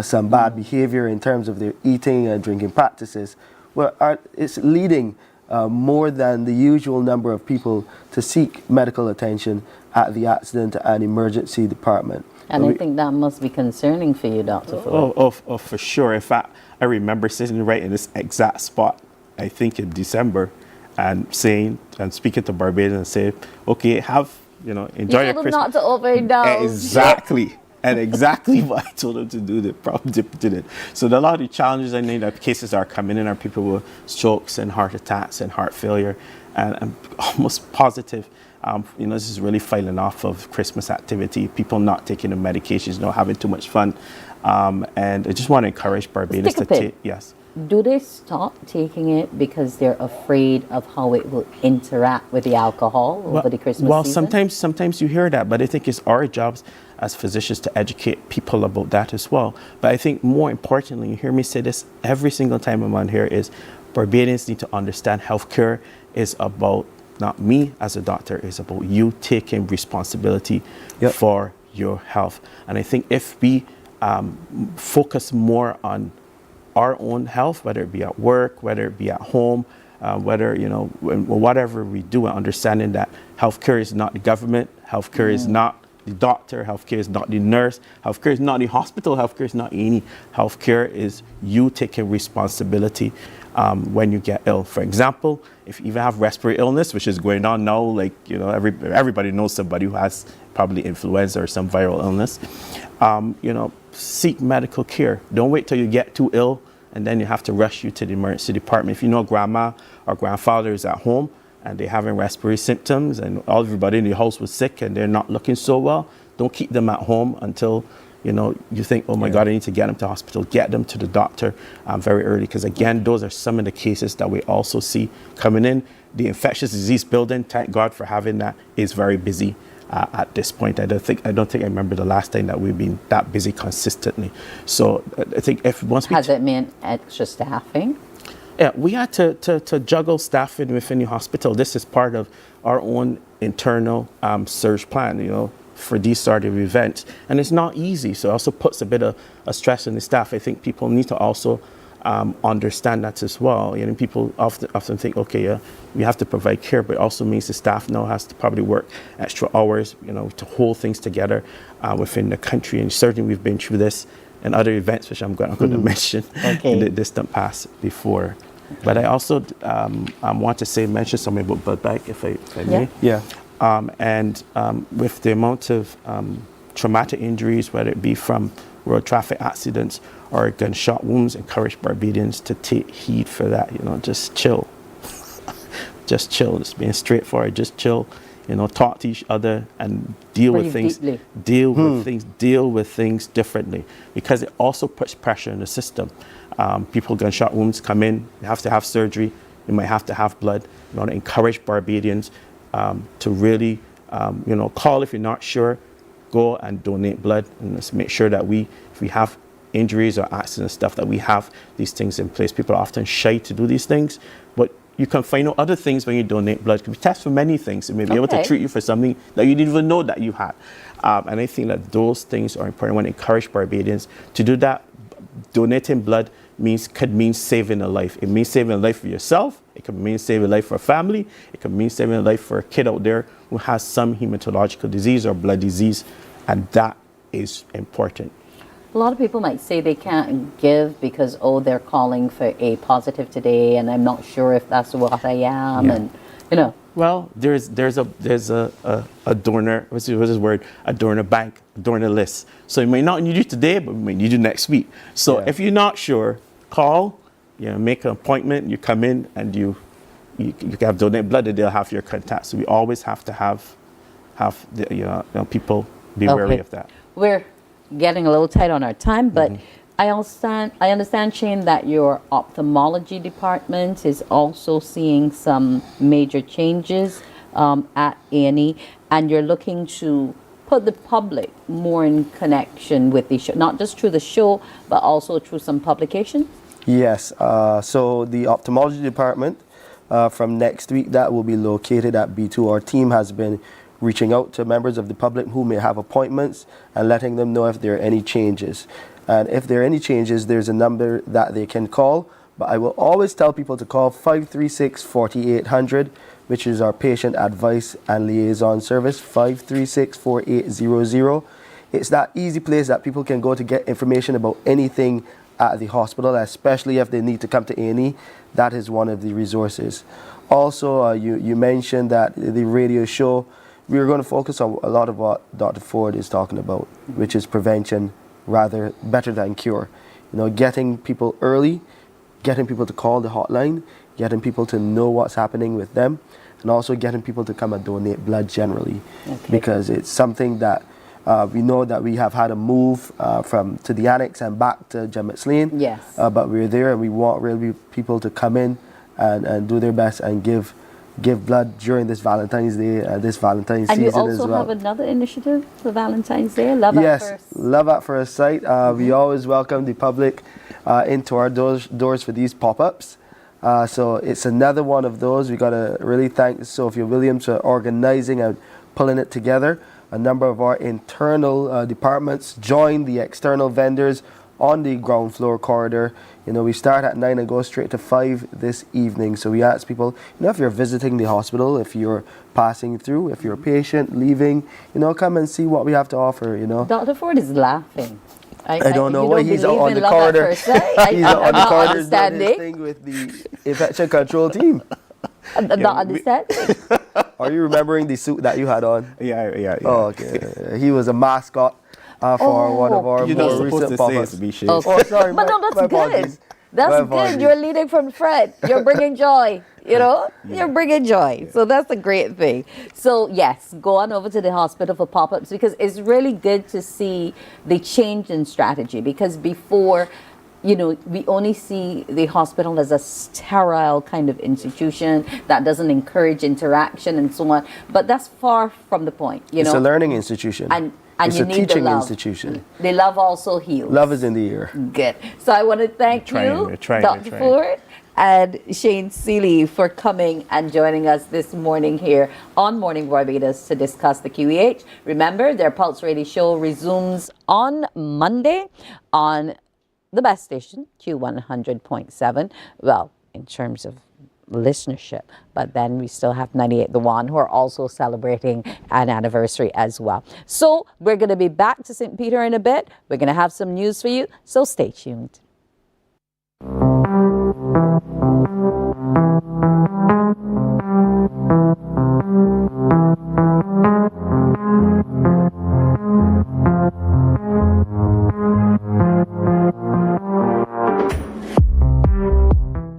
some bad behavior in terms of their eating and drinking practices. Well, it's leading more than the usual number of people to seek medical attention at the Accident and Emergency Department.
And I think that must be concerning for you, Dr. Ford.
Oh, for sure. In fact, I remember sitting right in this exact spot, I think in December, and saying and speaking to Barbadians and saying, okay, enjoy your Christmas.
Not to overindulge.
Exactly. And exactly what I told them to do, they probably did it. So a lot of the challenges I know that cases are coming in are people with strokes and heart attacks and heart failure, and I'm almost positive. This is really filing off of Christmas activity, people not taking the medications, not having too much fun. And I just want to encourage Barbadians to take, yes.
Do they stop taking it because they're afraid of how it will interact with the alcohol over the Christmas season?
Well, sometimes you hear that, but I think it's our jobs as physicians to educate people about that as well. But I think more importantly, you hear me say this every single time I'm on here, is Barbadians need to understand healthcare is about not me as a doctor, it's about you taking responsibility for your health. And I think if we focus more on our own health, whether it be at work, whether it be at home, whatever we do, and understanding that healthcare is not the government, healthcare is not the doctor, healthcare is not the nurse, healthcare is not the hospital, healthcare is not any. Healthcare is you taking responsibility when you get ill. For example, if you even have respiratory illness, which is going on now, everybody knows somebody who has probably influenza or some viral illness, seek medical care. Don't wait till you get too ill and then you have to rush you to the emergency department. If you know grandma or grandfather is at home and they're having respiratory symptoms and everybody in the house was sick and they're not looking so well, don't keep them at home until you think, oh my God, I need to get them to hospital. Get them to the doctor very early, because again, those are some of the cases that we also see coming in. The infectious disease building, thank God for having that, is very busy at this point. I don't think I remember the last time that we've been that busy consistently. So I think
has it meant extra staffing?
Yeah, we had to juggle staffing within the hospital. This is part of our own internal surge plan, for these sort of events. And it's not easy, so it also puts a bit of a stress on the staff. I think people need to also understand that as well. People often think, okay, we have to provide care, but it also means the staff now has to probably work extra hours, to hold things together within the country. And certainly we've been through this and other events, which I'm going to mention in the distant past before. But I also want to mention something about blood bank, if I may.
Yeah.
With the amount of traumatic injuries, whether it be from road traffic accidents or gunshot wounds, encourage Barbadians to take heed for that. Just chill. Just chill. Just being straightforward. Just chill. Talk to each other and deal with things. Deal with things differently, because it also puts pressure in the system. People, gunshot wounds come in. You have to have surgery. You might have to have blood. You want to encourage Barbadians to really, call if you're not sure. Go and donate blood, and let's make sure that if we have injuries or accidents stuff, that we have these things in place. People are often shy to do these things, but you can find out other things when you donate blood. We test for many things. It may be able to
Okay.
treat you for something that you didn't even know that you had. And I think that those things are important. I want to encourage Barbadians to do that. Donating blood could mean saving a life. It means saving a life for yourself. It could mean saving a life for a family. It could mean saving a life for a kid out there who has some hematological disease or blood disease. And that is important.
A lot of people might say they can't give because, oh, they're calling for A positive today, and I'm not sure if that's what I am, and you know.
Well, there's a donor. What's his word? A donor bank, a donor list. So it might not need you today, but it might need you next week. So if you're not sure, call. Make an appointment. You come in and you can have donate blood, and they'll have your contact. So we always have to have the, people be wary of that.
We're getting a little tight on our time, but I understand, Shane, that your ophthalmology department is also seeing some major changes at A&E, and you're looking to put the public more in connection with the show, not just through the show, but also through some publications?
Yes. So the ophthalmology department, from next week, that will be located at B2. Our team has been reaching out to members of the public who may have appointments and letting them know if there are any changes. And if there are any changes, there's a number that they can call. But I will always tell people to call 536-4800, which is our patient advice and liaison service, 536-4800. It's that easy place that people can go to get information about anything at the hospital, especially if they need to come to A&E. That is one of the resources. Also, you mentioned that the radio show, we are going to focus on a lot of what Dr. Ford is talking about, which is prevention rather better than cure. Getting people early, getting people to call the hotline, getting people to know what's happening with them, and also getting people to come and donate blood generally, because it's something that we know that we have had a move to the annex and back to Gemmitt's Lane.
Yes.
But we're there, and we want really people to come in and do their best and give blood during this Valentine's Day, this Valentine's season as well.
And you also have another initiative for Valentine's Day, Love at First.
Yes, Love at First Sight. We always welcome the public into our doors for these pop-ups. So it's another one of those. We got to really thank Sophia Williams for organizing and pulling it together. A number of our internal departments joined the external vendors on the ground floor corridor. We start at 9 and go straight to 5 this evening. So we ask people, if you're visiting the hospital, if you're passing through, if you're a patient leaving, come and see what we have to offer,
Dr. Ford is laughing.
I don't know why he's out on the corridor. He's out on the corridor doing this thing with the infection control team.
Not understanding.
Are you remembering the suit that you had on?
Yeah.
Oh, okay. He was a mascot for one of our more recent pop-ups. Oh, sorry.
But no, that's good. That's good. You're leading from the front. You're bringing joy. You're bringing joy. So that's a great thing. So yes, go on over to the hospital for pop-ups, because it's really good to see the change in strategy. Because before, we only see the hospital as a sterile kind of institution that doesn't encourage interaction and so on. But that's far from the point.
It's a learning institution.
And
it's
you
a
need
teaching
the love.
institution.
The love also heals.
Love is in the air.
Good. So I want to thank you, Dr. Ford and Shane Seeley, for coming and joining us this morning here on Morning Barbados to discuss the QEH. Remember, their Pulse Radio show resumes on Monday on the best station, Q100.7. Well, in terms of listenership, but then we still have 98 The One, who are also celebrating an anniversary as well. So we're going to be back to St. Peter in a bit. We're going to have some news for you, so stay tuned.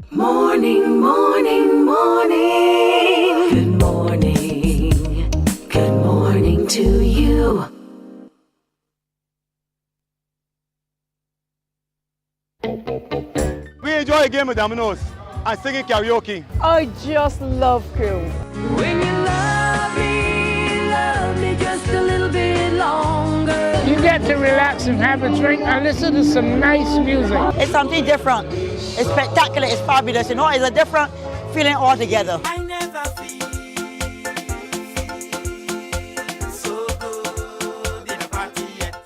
Morning, morning, morning. Good morning. Good morning to you.
We enjoy a game of dominoes and singing karaoke.
I just love crew.
When you love me just a little bit longer.
You get to relax and have a drink and listen to some nice music.
It's something different. It's spectacular. It's fabulous. It's a different feeling all together.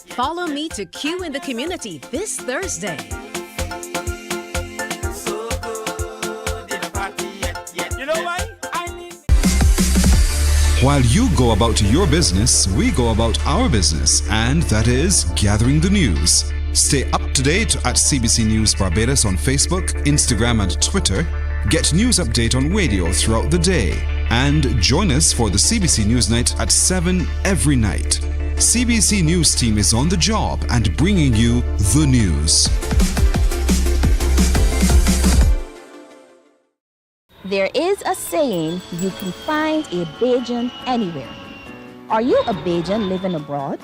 Follow me to Q in the community this Thursday.
You know why?
While you go about your business, we go about our business, and that is gathering the news. Stay up to date at CBC News Barbados on Facebook, Instagram, and Twitter. Get news update on radio throughout the day. And join us for the CBC News Night at 7 every night. CBC News team is on the job and bringing you the news.
There is a saying, you can find a Bajan anywhere. Are you a Bajan living abroad?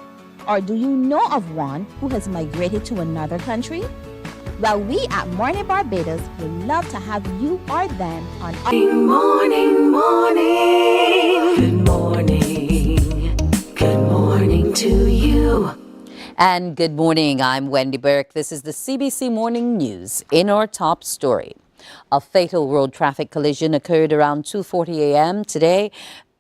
Or do you know of one who has migrated to another country? Well, we at Mornin Barbados would love to have you or them on our
Morning, morning. Good morning. Good morning to you.
And good morning, I'm Wendy Burke. This is the CBC Morning News. In our top story, a fatal road traffic collision occurred around 2:40 a.m. today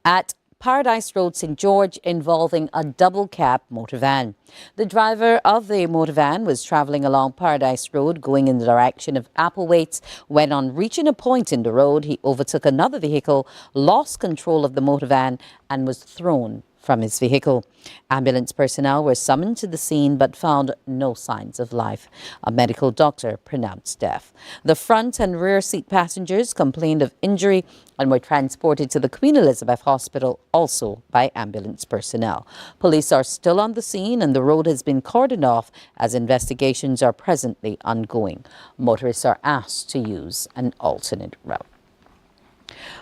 at Paradise Road, St. George, involving a double-cab motor van. The driver of the motor van was travelling along Paradise Road going in the direction of Applewaite when, on reaching a point in the road, he overtook another vehicle, lost control of the motor van and was thrown from his vehicle. Ambulance personnel were summoned to the scene but found no signs of life. A medical doctor pronounced death. The front and rear seat passengers complained of injury and were transported to the Queen Elizabeth Hospital, also by ambulance personnel. Police are still on the scene and the road has been cordoned off as investigations are presently ongoing. Motorists are asked to use an alternate route.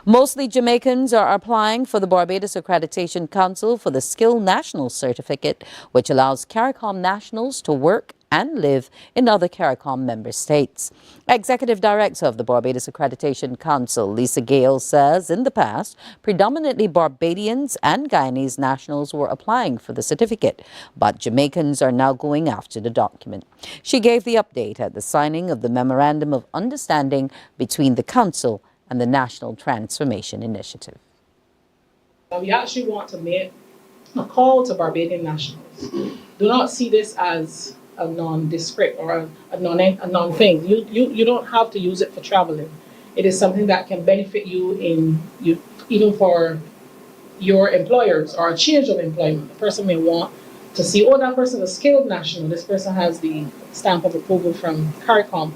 Mostly Jamaicans are applying for the Barbados Accreditation Council for the Skilled National Certificate, which allows CARICOM nationals to work and live in other CARICOM member states. Executive Director of the Barbados Accreditation Council, Lisa Gale, says in the past, predominantly Barbadians and Guyanese nationals were applying for the certificate, but Jamaicans are now going after the document. She gave the update at the signing of the Memorandum of Understanding between the Council and the National Transformation Initiative.
We actually want to make a call to Barbadian nationals. Do not see this as a nondescript or a non-thing. You don't have to use it for traveling. It is something that can benefit you even for your employers or a change of employment. The person may want to see, oh, that person is a skilled national. This person has the stamp of approval from CARICOM.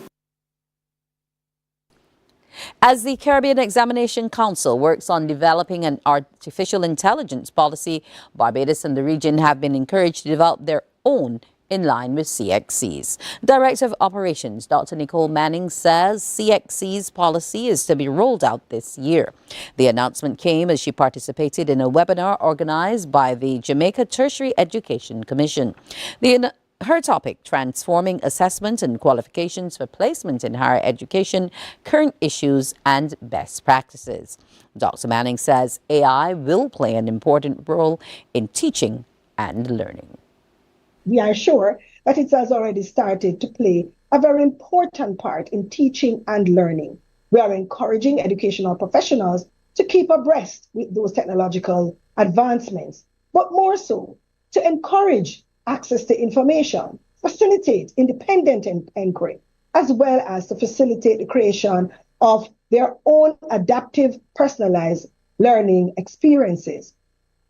As the Caribbean Examination Council works on developing an artificial intelligence policy, Barbados and the region have been encouraged to develop their own in line with CXC's. Director of Operations, Dr. Nicole Manning, says CXC's policy is to be rolled out this year. The announcement came as she participated in a webinar organized by the Jamaica Tertiary Education Commission. Her topic, transforming assessment and qualifications for placement in higher education, current issues and best practices. Dr. Manning says AI will play an important role in teaching and learning.
We are sure that it has already started to play a very important part in teaching and learning. We are encouraging educational professionals to keep abreast with those technological advancements, but more so to encourage access to information, facilitate independent inquiry, as well as to facilitate the creation of their own adaptive, personalized learning experiences.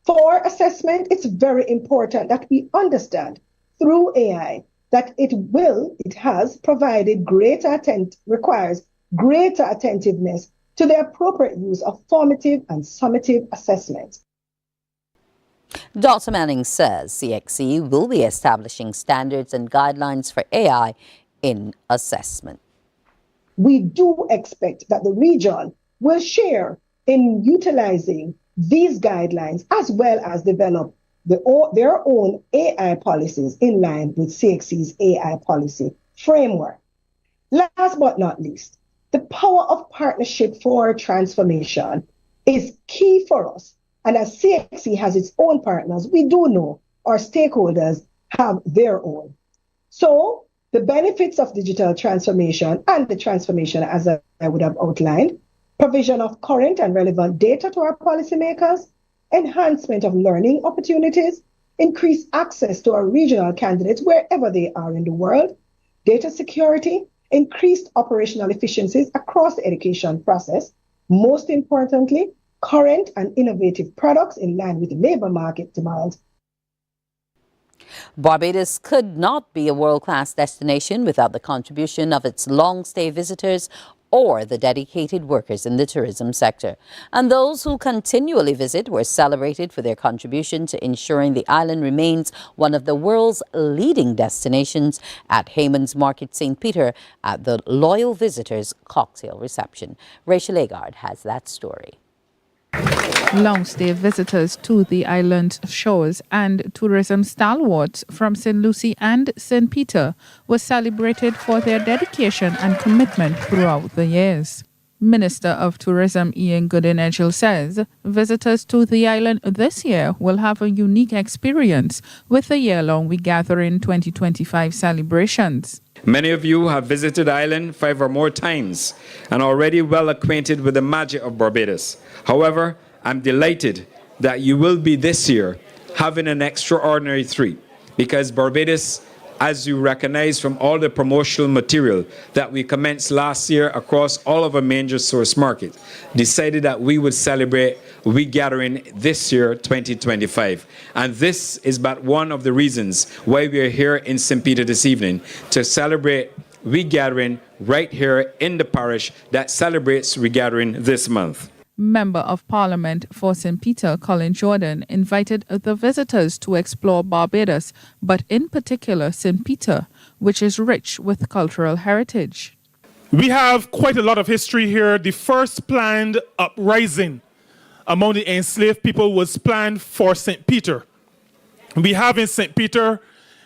For assessment, it's very important that we understand through AI that it has provided requires greater attentiveness to the appropriate use of formative and summative assessments.
Dr. Manning says CXC will be establishing standards and guidelines for AI in assessment.
We do expect that the region will share in utilizing these guidelines as well as develop their own AI policies in line with CXC's AI policy framework. Last but not least, the power of partnership for transformation is key for us. And as CXC has its own partners, we do know our stakeholders have their own. So the benefits of digital transformation and the transformation, as I would have outlined, provision of current and relevant data to our policymakers, enhancement of learning opportunities, increased access to our regional candidates wherever they are in the world, data security, increased operational efficiencies across the education process, most importantly, current and innovative products in line with labor market demands.
Barbados could not be a world-class destination without the contribution of its long-stay visitors or the dedicated workers in the tourism sector. And those who continually visit were celebrated for their contribution to ensuring the island remains one of the world's leading destinations at Hayman's Market St. Peter at the Loyal Visitors Cocktail Reception. Rachel Agard has that story.
Long-stay visitors to the island shores and tourism stalwarts from St. Lucie and St. Peter were celebrated for their dedication and commitment throughout the years. Minister of Tourism Ian Goodin-Edgell says visitors to the island this year will have a unique experience with the year-long We Gathering 2025 celebrations.
Many of you have visited the island 5 or more times and are already well acquainted with the magic of Barbados. However, I'm delighted that you will be this year having an extraordinary treat because Barbados, as you recognize from all the promotional material that we commenced last year across all of our major source market, decided that we would celebrate We Gathering this year, 2025. And this is but one of the reasons why we are here in St. Peter this evening to celebrate We Gathering right here in the parish that celebrates We Gathering this month.
Member of Parliament for St. Peter, Colin Jordan, invited the visitors to explore Barbados, but in particular St. Peter, which is rich with cultural heritage.
We have quite a lot of history here. The first planned uprising among the enslaved people was planned for St. Peter. We have in St. Peter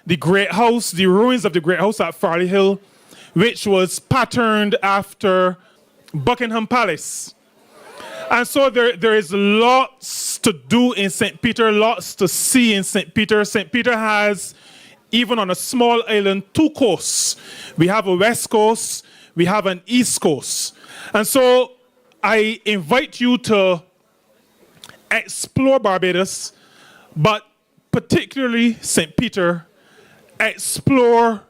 the Great House, the ruins of the Great House at Farley Hill, which was patterned after Buckingham Palace. And so there is lots to do in St. Peter, lots to see in St. Peter. St. Peter has, even on a small island, 2 coasts. We have a west coast, we have an east coast. And so I invite you to explore Barbados, but particularly St. Peter, explore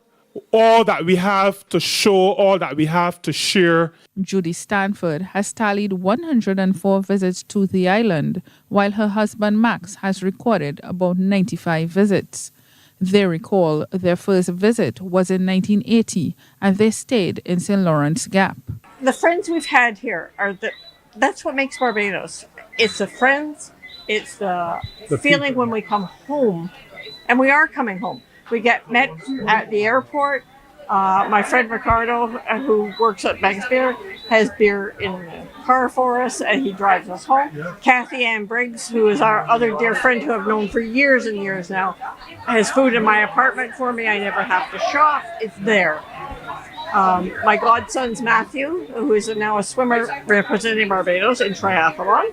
all that we have to show, all that we have to share.
Judy Stanford has tallied 104 visits to the island, while her husband Max has recorded about 95 visits. They recall their first visit was in 1980, and they stayed in St. Lawrence Gap.
The friends we've had here that's what makes Barbados. It's the friends, it's the feeling
people.
when we come home, and we are coming home. We get met at the airport. My friend Ricardo, who works at Banks Beer, has beer in the car for us, and he drives us home. Kathy Ann Briggs, who is our other dear friend who I've known for years and years now, has food in my apartment for me. I never have to shop. It's there. My godson's Matthew, who is now a swimmer representing Barbados in triathlon.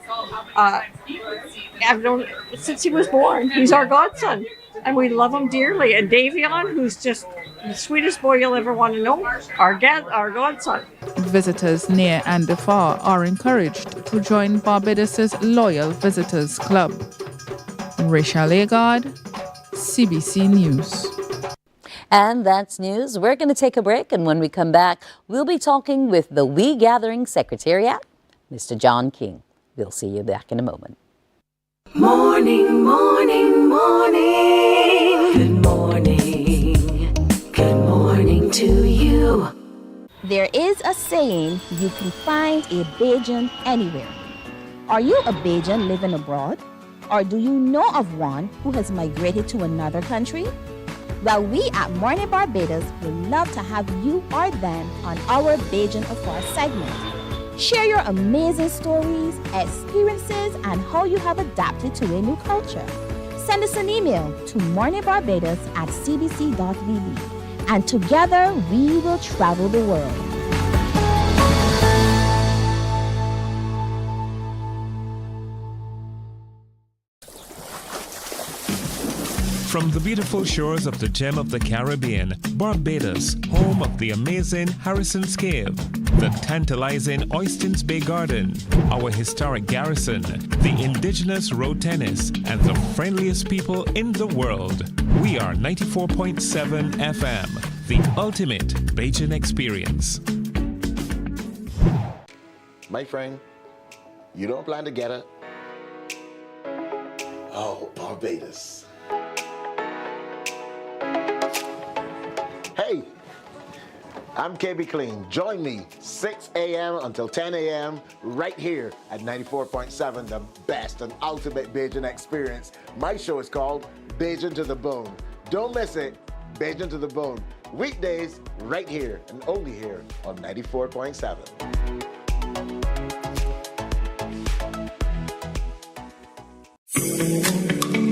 I've known since he was born. He's our godson, and we love him dearly. And Davion, who's just the sweetest boy you'll ever want to know, our godson.
Visitors near and far are encouraged to join Barbados's Loyal Visitors Club. Rachel Agard, CBC News.
And that's news. We're going to take a break, and when we come back, we'll be talking with the We Gathering Secretariat, Mr. John King. We'll see you back in a moment.
Morning, morning, morning. Good morning. Good morning to you.
There is a saying, you can find a Bajan anywhere. Are you a Bajan living abroad? Or do you know of one who has migrated to another country? Well, we at Mornin Barbados would love to have you or them on our Bajan Affair segment. Share your amazing stories, experiences, and how you have adapted to a new culture. Send us an email to morninbarbados@cbc.vb, and together we will travel the world.
From the beautiful shores of the gem of the Caribbean, Barbados, home of the amazing Harrison Scave, the tantalizing Oystins Bay Garden, our historic garrison, the indigenous road tennis, and the friendliest people in the world. We are 94.7 FM, the ultimate Bajan experience.
My friend, you don't plan to get it? Oh, Barbados. Hey, I'm KB Clean. Join me 6 a.m. until 10 a.m. right here at 94.7, the best and ultimate Bajan experience. My show is called Bajan to the Bone. Don't miss it, Bajan to the Bone. Weekdays right here and only here on 94.7.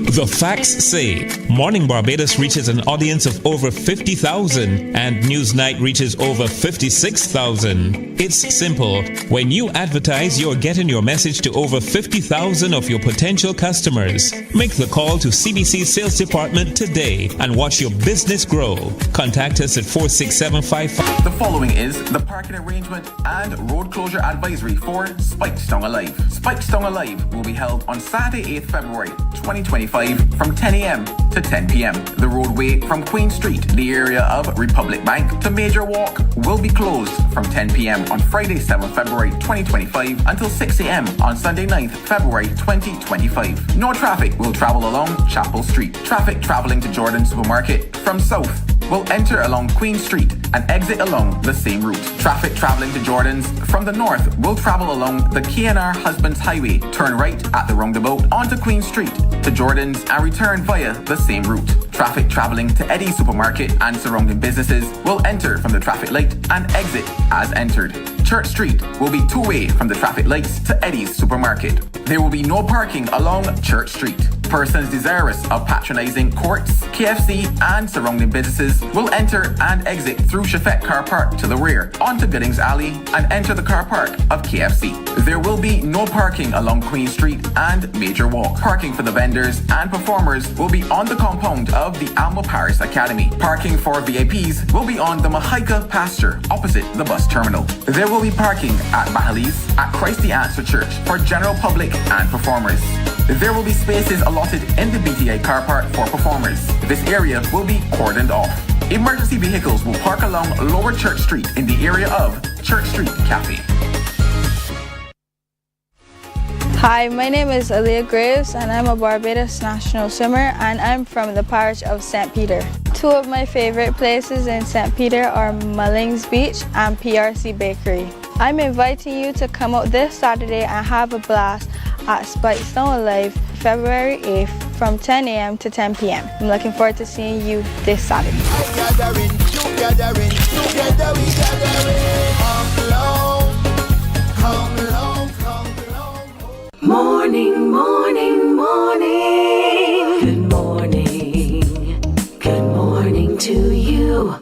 The facts say Morning Barbados reaches an audience of over 50,000 and Newsnight reaches over 56,000. It's simple. When you advertise, you're getting your message to over 50,000 of your potential customers. Make the call to CBC Sales Department today and watch your business grow. Contact us at 46755.
The following is the parking arrangement and road closure advisory for Spikestown Alive. Spikestown Alive will be held on Saturday, 8th February 2025 from 10 a.m. to 10 p.m. The roadway from Queen Street, the area of Republic Bank, to Major Walk will be closed from 10 p.m. on Friday, 7th February 2025 until 6 a.m. on Sunday, 9th February 2025. No traffic will travel along Chapel Street. Traffic traveling to Jordan Supermarket from south will enter along Queen Street and exit along the same route. Traffic traveling to Jordan's from the north will travel along the K&R Husbands Highway, turn right at the roundabout onto Queen Street to Jordan's and return via the same route. Traffic traveling to Eddie's Supermarket and surrounding businesses will enter from the traffic light and exit as entered. Church Street will be two-way from the traffic lights to Eddie's Supermarket. There will be no parking along Church Street. Persons desirous of patronizing Courts, KFC and surrounding businesses will enter and exit through Chafet Car Park to the rear, onto Biddings Alley and enter the car park of KFC. There will be no parking along Queen Street and Major Walk. Parking for the vendors and performers will be on the compound of the Alma Paris Academy. Parking for VIPs will be on the Mahaika pasture opposite the bus terminal. There will be parking at Bahali's at Christ the Answer Church for general public and performers. There will be spaces allotted in the BTI car park for performers. This area will be cordoned off. Emergency vehicles will park along Lower Church Street in the area of Church Street Cafe.
Hi, my name is Aaliyah Graves and I'm a Barbados national swimmer and I'm from the parish of St. Peter. Two of my favorite places in St. Peter are Mullings Beach and PRC Bakery. I'm inviting you to come out this Saturday and have a blast at Spikestown Alive, February 8th from 10 a.m. to 10 p.m. I'm looking forward to seeing you this Saturday.
Morning, morning, morning. Good morning. Good morning to you.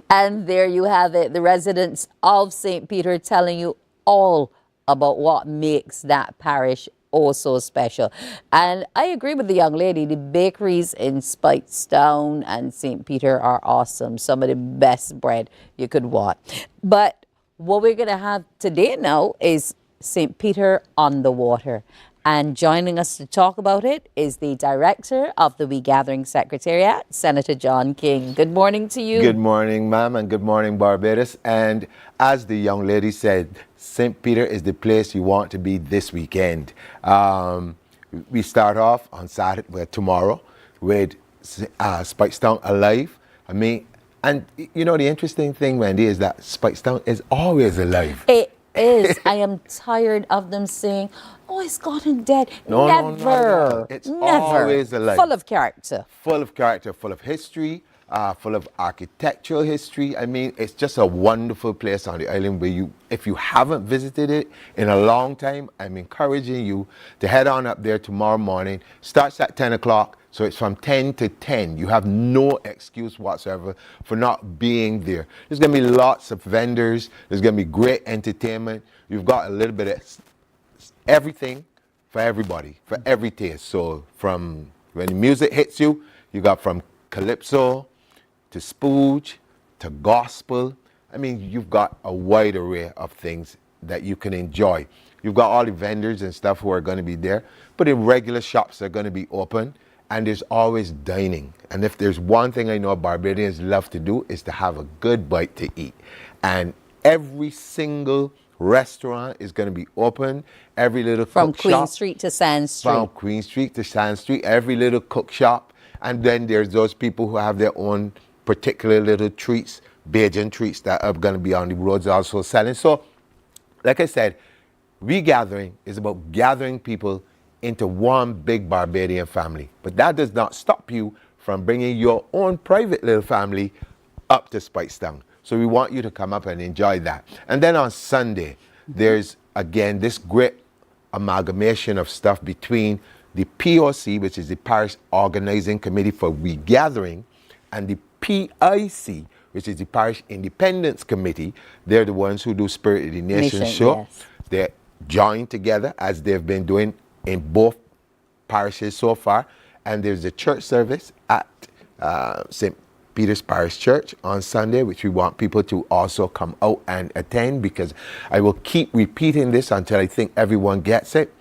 And there you have it, the residents of St. Peter telling you all about what makes that parish oh so special. And I agree with the young lady, the bakeries in Spikestown and St. Peter are awesome. Some of the best bread you could want. But what we're going to have today now is St. Peter on the Water. And joining us to talk about it is the director of the We Gathering Secretariat, Senator John King. Good morning to you.
Good morning, ma'am, and good morning, Barbados. And as the young lady said, St. Peter is the place you want to be this weekend. We start off on Saturday, tomorrow, with Spikestown Alive. I mean, and you know, the interesting thing, Wendy, is that Spikestown is always alive.
It is. I am tired of them saying, oh, it's gotten dead.
No,
Never.
no. It's always alive.
Full of character.
Full of character, full of history, full of architectural history. I mean, it's just a wonderful place on the island where if you haven't visited it in a long time, I'm encouraging you to head on up there tomorrow morning. Starts at 10 o'clock. So it's from 10 to 10. You have no excuse whatsoever for not being there. There's going to be lots of vendors. There's going to be great entertainment. You've got a little bit of everything for everybody, for every taste. So from when the music hits you, you got from calypso to spooge to gospel. I mean, you've got a wide array of things that you can enjoy. You've got all the vendors and stuff who are going to be there, but the regular shops are going to be open, and there's always dining. And if there's one thing I know Barbadians love to do is to have a good bite to eat. And every single restaurant is going to be open. Every little
From
cook
Queen
shop,
Street to Sand Street.
from Queen Street to Sand Street, every little cook shop. And then there's those people who have their own particular little treats, Bajan treats that are going to be on the roads also selling. So, like I said, regathering is about gathering people into one big Barbadian family. But that does not stop you from bringing your own private little family up to Spikestown. So we want you to come up and enjoy that. And then on Sunday, there's, again, this great amalgamation of stuff between the POC, which is the Parish Organizing Committee for Regathering, and the PIC, which is the Parish Independence Committee. They're the ones who do Spirit of the Nation show.
Yes.
They're joined together as they've been doing in both parishes so far. And there's a church service at St. Peter's Parish Church on Sunday, which we want people to also come out and attend, because I will keep repeating this until I think everyone gets it.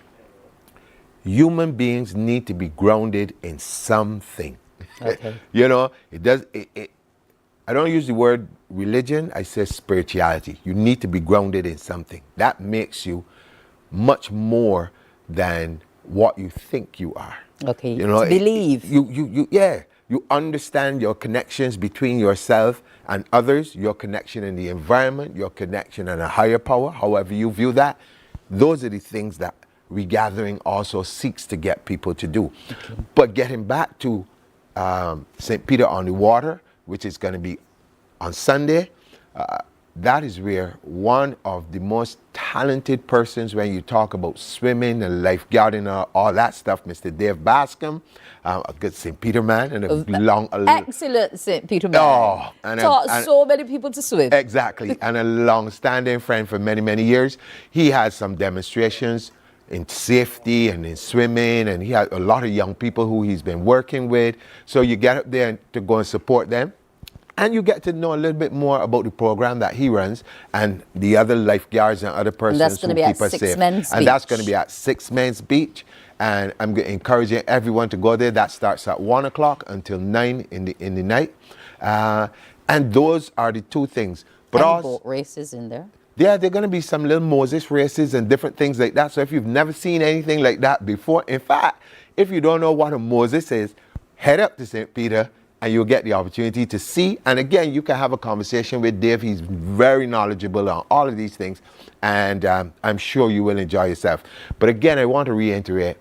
Human beings need to be grounded in something.
Okay.
You know, I don't use the word religion, I say spirituality. You need to be grounded in something. That makes you much more than what you think you are.
Okay,
You know,
believe.
You understand your connections between yourself and others, your connection in the environment, your connection in a higher power, however you view that. Those are the things that Regathering also seeks to get people to do. Okay. But getting back to St. Peter on the Water, which is going to be on Sunday, that is where one of the most talented persons when you talk about swimming and lifeguarding and all that stuff, Mr. Dave Bascom, a good St. Peter man and
excellent St. Peter man. Taught so many people to swim.
Exactly, and a long-standing friend for many, many years. He has some demonstrations in safety and in swimming, and he has a lot of young people who he's been working with. So you get up there to go and support them. And you get to know a little bit more about the program that he runs and the other lifeguards and other persons
who keep us safe.
And that's going to be at Six Men's Beach. And I'm encouraging everyone to go there. That starts at 1 o'clock until 9 in the night. And those are the two things. But
any boat races in there?
Yeah, there are going to be some little Moses races and different things like that. So if you've never seen anything like that before, in fact, if you don't know what a Moses is, head up to St. Peter and you'll get the opportunity to see. And again, you can have a conversation with Dave. He's very knowledgeable on all of these things. And I'm sure you will enjoy yourself. But again, I want to reiterate,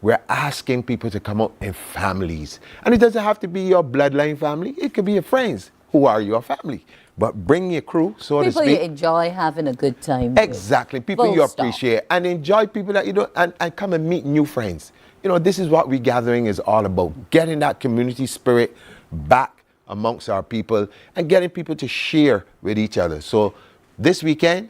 we're asking people to come out in families. And it doesn't have to be your bloodline family. It could be your friends who are your family. But bring your crew, so to speak.
People you enjoy having a good time with.
Exactly. People you appreciate. And enjoy people that you don't, and come and meet new friends. You know, this is what Regathering is all about. Getting that community spirit back amongst our people and getting people to share with each other. So this weekend,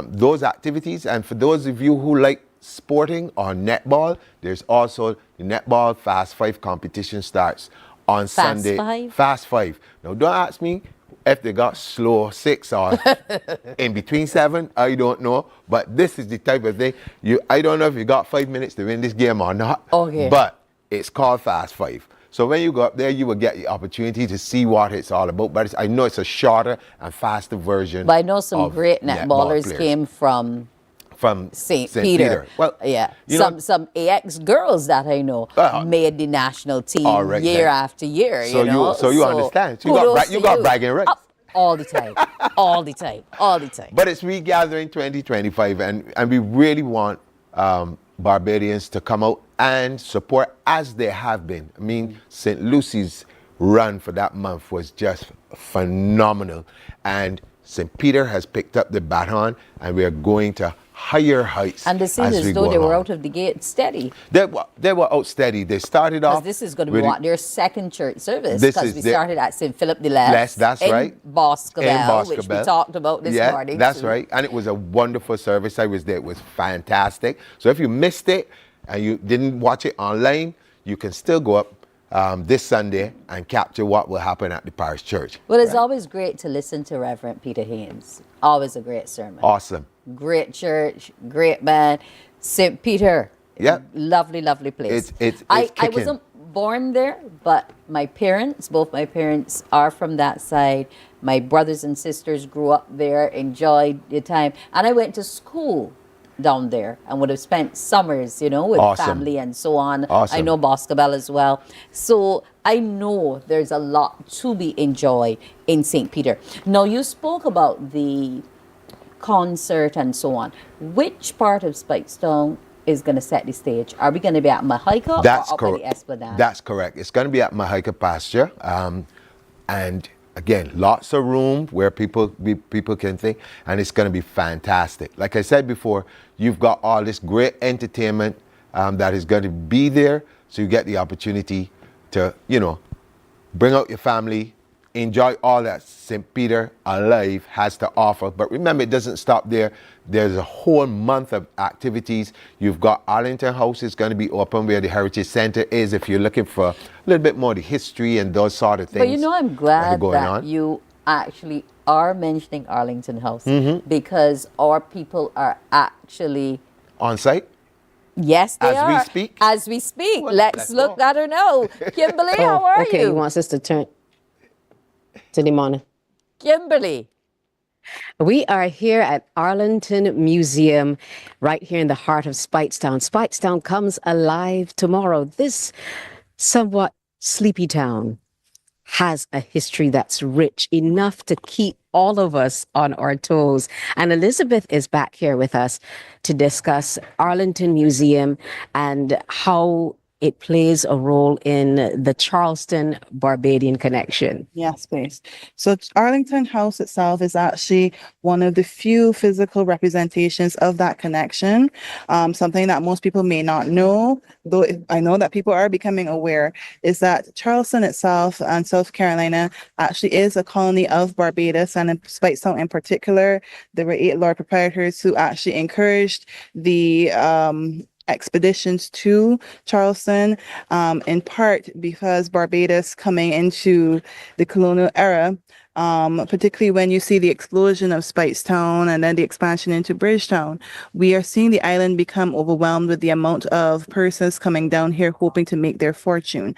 those activities, and for those of you who like sporting or netball, there's also the netball Fast 5 competition starts on Sunday. Fast 5. Now don't ask me if they got slow 6 or in between 7, I don't know. But this is the type of thing. I don't know if you got 5 minutes to win this game or not.
Okay.
But it's called Fast 5. So when you go up there, you will get the opportunity to see what it's all about. But I know it's a shorter and faster version.
But I know some great netballers came from St. Peter.
Well,
yeah, some AX girls that I know made the national team year after year.
So you understand. So you got bragging rights.
All the time, all the time, all the time.
But it's Regathering 2025, and we really want Barbadians to come out and support as they have been. I mean, St. Lucy's run for that month was just phenomenal. And St. Peter has picked up the baton, and we are going to higher heights.
And it seems as though they were out of the gate steady.
They were out steady. They started off.
This is going to be their second church service, because we started at St. Philip de Les.
That's right.
Boscobel, which we talked about this morning.
That's right. And it was a wonderful service. I was there. It was fantastic. So if you missed it and you didn't watch it online, you can still go up this Sunday and capture what will happen at the parish church.
Well, it's always great to listen to Reverend Peter Haynes. Always a great sermon.
Awesome.
Great church, great man. St. Peter.
Yeah.
Lovely, lovely place.
It's
I
kicking.
wasn't born there, but my parents, both my parents are from that side. My brothers and sisters grew up there, enjoyed the time. And I went to school down there and would have spent summers, with
Awesome.
family and so on.
Awesome.
I know Boscobel as well. So I know there's a lot to be enjoyed in St. Peter. Now, you spoke about the concert and so on. Which part of Spikestown is going to set the stage? Are we going to be at Mahika
That's
or up
correct.
at the Esplanade?
That's correct. It's going to be at Mahika Pasture. And again, lots of room where people can think, and it's going to be fantastic. Like I said before, you've got all this great entertainment that is going to be there, so you get the opportunity to, bring out your family, enjoy all that St. Peter Alive has to offer. But remember, it doesn't stop there. There's a whole month of activities. You've got Arlington House is going to be open where the Heritage Center is if you're looking for a little bit more the history and those sort of things.
But I'm glad
going
that
on.
you actually are mentioning Arlington House
Mhm.
because our people are actually
On site?
Yes, they
As we
are.
speak?
As we speak. Let's
let's
look
go.
at her now. Kimberly, how are
okay,
you?
he wants us to turn to the morning.
Kimberly.
We are here at Arlington Museum, right here in the heart of Spikestown. Spikestown comes alive tomorrow. This somewhat sleepy town has a history that's rich enough to keep all of us on our toes. And Elizabeth is back here with us to discuss Arlington Museum and how it plays a role in the Charleston Barbadian connection.
Yes, please. So Arlington House itself is actually one of the few physical representations of that connection. Something that most people may not know, though I know that people are becoming aware, is that Charleston itself and South Carolina actually is a colony of Barbados, and in Spikestown in particular, there were 8 Lord Proprietors who actually encouraged the expeditions to Charleston, in part because Barbados coming into the colonial era, particularly when you see the explosion of Spikestown and then the expansion into Bridgetown, we are seeing the island become overwhelmed with the amount of persons coming down here hoping to make their fortune.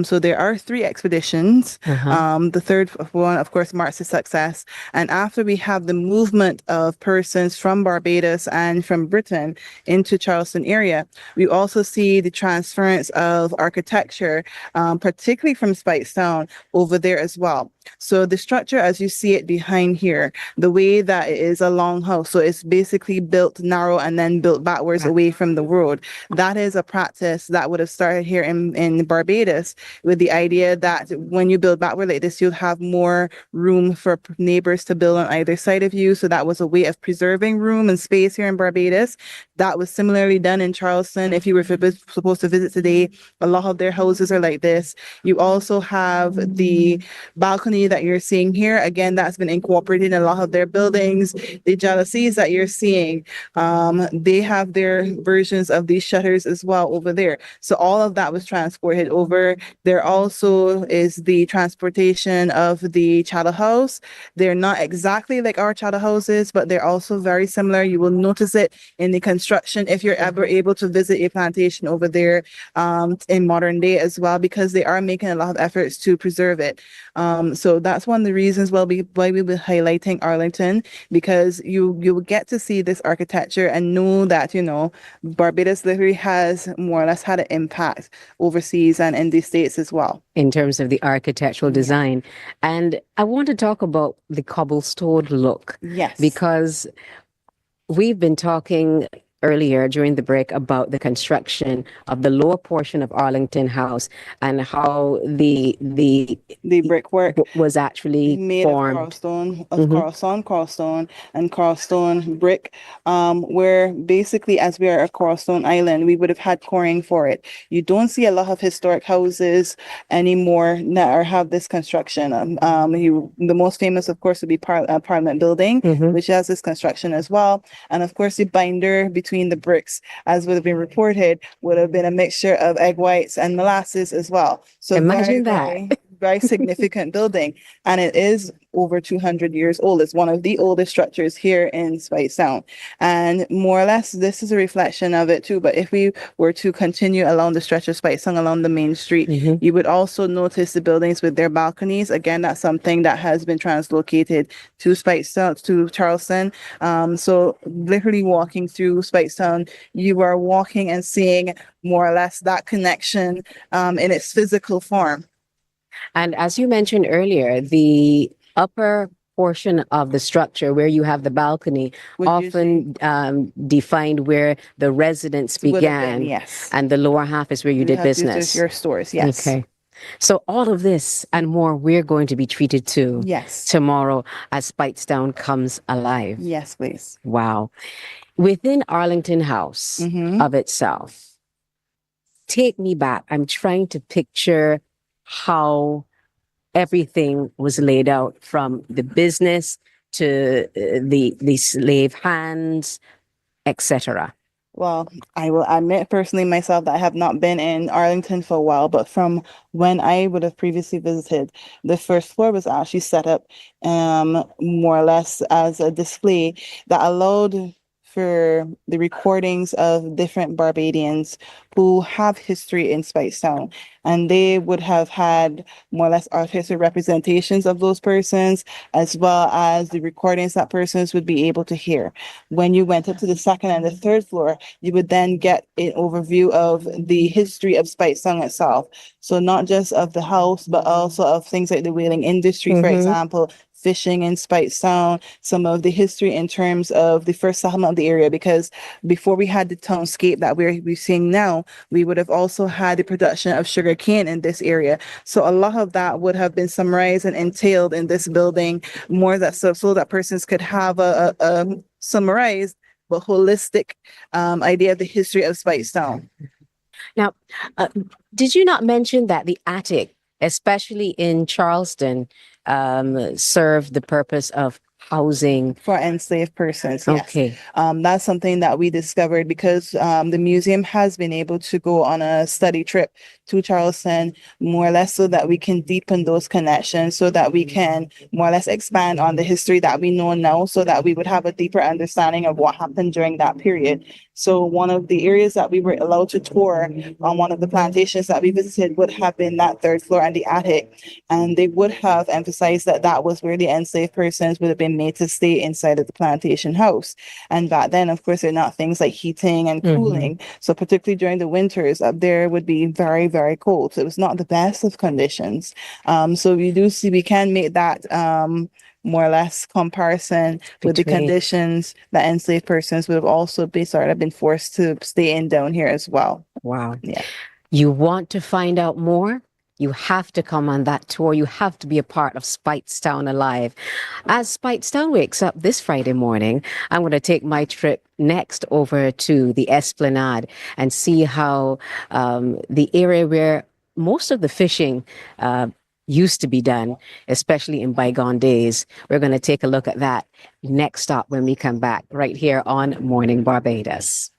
So there are 3 expeditions. The third one, of course, marks a success. And after we have the movement of persons from Barbados and from Britain into Charleston area, we also see the transference of architecture, particularly from Spikestown over there as well. So the structure, as you see it behind here, the way that it is a longhouse, so it's basically built narrow and then built backwards away from the road. That is a practice that would have started here in Barbados, with the idea that when you build backward like this, you'll have more room for neighbors to build on either side of you. So that was a way of preserving room and space here in Barbados. That was similarly done in Charleston. If you were supposed to visit today, a lot of their houses are like this. You also have the balcony that you're seeing here. Again, that's been incorporated in a lot of their buildings. The jalousies that you're seeing, they have their versions of these shutters as well over there. So all of that was transported over. There also is the transportation of the chattel house. They're not exactly like our chattel houses, but they're also very similar. You will notice it in the construction if you're ever able to visit a plantation over there in modern day as well, because they are making a lot of efforts to preserve it. So that's one of the reasons why we were highlighting Arlington, because you will get to see this architecture and know that, Barbados literally has more or less had an impact overseas and in the States as well.
In terms of the architectural design. And I want to talk about the cobblestone look.
Yes.
Because we've been talking earlier during the break about the construction of the lower portion of Arlington House and how the
brickwork
was actually
made
formed.
of Carlstone and Carlstone brick, where basically, as we are a Carlstone island, we would have had coring for it. You don't see a lot of historic houses anymore that have this construction. The most famous, of course, would be Parliament Building, which has this construction as well. And of course, the binder between between the bricks, as would have been reported, would have been a mixture of egg whites and molasses as well. So
Imagine
very,
that.
very significant building, and it is over 200 years old. It's one of the oldest structures here in Spice Town, and more or less this is a reflection of it too. But if we were to continue along the stretch of Spice Town along the main street, you would also notice the buildings with their balconies. Again, that's something that has been translocated to Spice Town, to Charleston. So literally walking through Spice Town, you are walking and seeing more or less that connection in its physical form.
And as you mentioned earlier, the upper portion of the structure where you have the balcony often defined where the residence
Would have been,
began.
yes.
And the lower half is where you did business.
Your stores, yes.
Okay. So all of this and more we're going to be treated to tomorrow as Spitestown comes alive.
Yes, please.
Wow. Within Arlington House of itself, take me back. I'm trying to picture how everything was laid out, from the business to the slave hands, etc.
Well, I will admit personally myself that I have not been in Arlington for a while, but from when I would have previously visited, the first floor was actually set up more or less as a display that allowed for the recordings of different Barbadians who have history in Spicetown. And they would have had more or less artistic representations of those persons, as well as the recordings that persons would be able to hear. When you went up to the second and the third floor, you would then get an overview of the history of Spicetown itself. So not just of the house, but also of things like the whaling industry, for example, fishing in Spicetown, some of the history in terms of the first settlement of the area, because before we had the townscape that we're seeing now, we would have also had the production of sugar cane in this area. So a lot of that would have been summarized and entailed in this building, more that so that persons could have a summarized but holistic idea of the history of Spicetown.
Now, did you not mention that the attic, especially in Charleston, served the purpose of housing
for enslaved persons? Yes.
Okay.
That's something that we discovered because the museum has been able to go on a study trip to Charleston, more or less so that we can deepen those connections, so that we can more or less expand on the history that we know now, so that we would have a deeper understanding of what happened during that period. So one of the areas that we were allowed to tour on one of the plantations that we visited would have been that third floor and the attic. And they would have emphasized that that was where the enslaved persons would have been made to stay inside of the plantation house. And back then, of course, there are not things like heating and cooling. So particularly during the winters, up there would be very, very cold. So it was not the best of conditions. So we do see, we can make that more or less comparison with the conditions that enslaved persons would have also been forced to stay in down here as well.
Wow.
Yeah.
You want to find out more? You have to come on that tour. You have to be a part of Spitestown Alive. As Spitestown wakes up this Friday morning, I'm going to take my trip next over to the Esplanade and see how the area where most of the fishing used to be done, especially in bygone days. We're going to take a look at that next stop when we come back right here on Morning Barbados.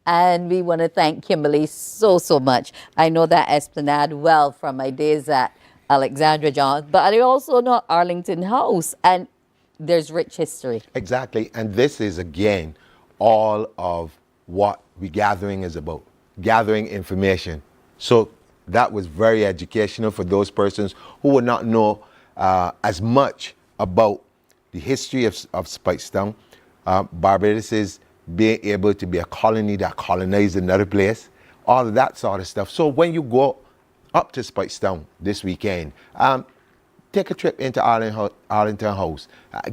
And we want to thank Kimberly so much. I know that Esplanade well from my days at Alexandra John, but I also know Arlington House, and there's rich history.
Exactly. And this is, again, all of what we gathering is about, gathering information. So that was very educational for those persons who would not know as much about the history of Spicetown. Barbados is being able to be a colony that colonized another place, all of that sort of stuff. So when you go up to Spicetown this weekend, take a trip into Arlington House,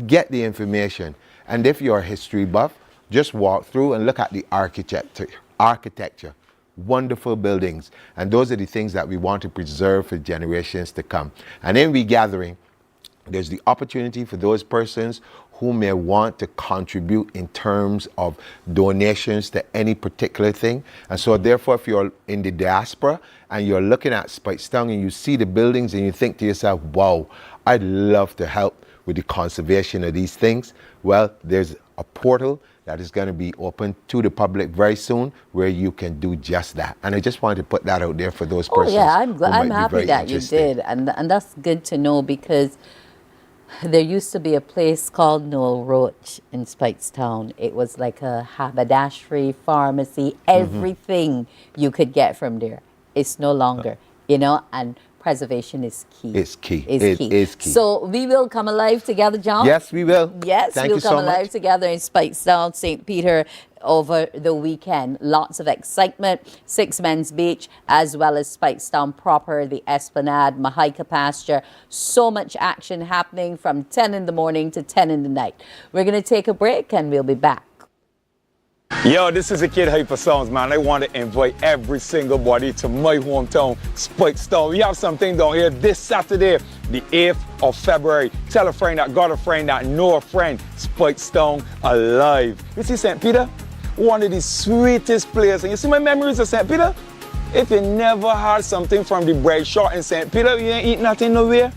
get the information. And if you're a history buff, just walk through and look at the architecture. Wonderful buildings. And those are the things that we want to preserve for generations to come. And in regathering, there's the opportunity for those persons who may want to contribute in terms of donations to any particular thing. And so therefore, if you're in the diaspora and you're looking at Spicetown and you see the buildings and you think to yourself, wow, I'd love to help with the conservation of these things, well, there's a portal that is going to be open to the public very soon where you can do just that. And I just wanted to put that out there for those persons.
Oh yeah, I'm
who might be
happy
very
that you
interested.
did, and that's good to know, because there used to be a place called Noel Roach in Speightstown. It was like a haberdashery, pharmacy, everything you could get from there. It's no longer, you know, and preservation is key.
It's key.
Is key.
Is key.
So we will come alive together, John?
Yes, we will.
Yes,
Thank
we'll
you
come
so
alive
much.
together in Speightstown, St. Peter over the weekend. Lots of excitement. Six Men's Beach, as well as Speightstown proper, the Esplanade, Mahika Pasture. So much action happening from 10 in the morning to 10 in the night. We're going to take a break and we'll be back.
Yo, this is a Kid Hyper Sounds, man. I want to invite every single body to my hometown, Speightstown. We have something down here this Saturday, the 8th of February. Tell a friend that got a friend that know a friend. Speightstown alive. You see St. Peter? One of the sweetest places. And you see my memories of St. Peter? If you never had something from the bread shop in St. Peter, you ain't eat nothing nowhere.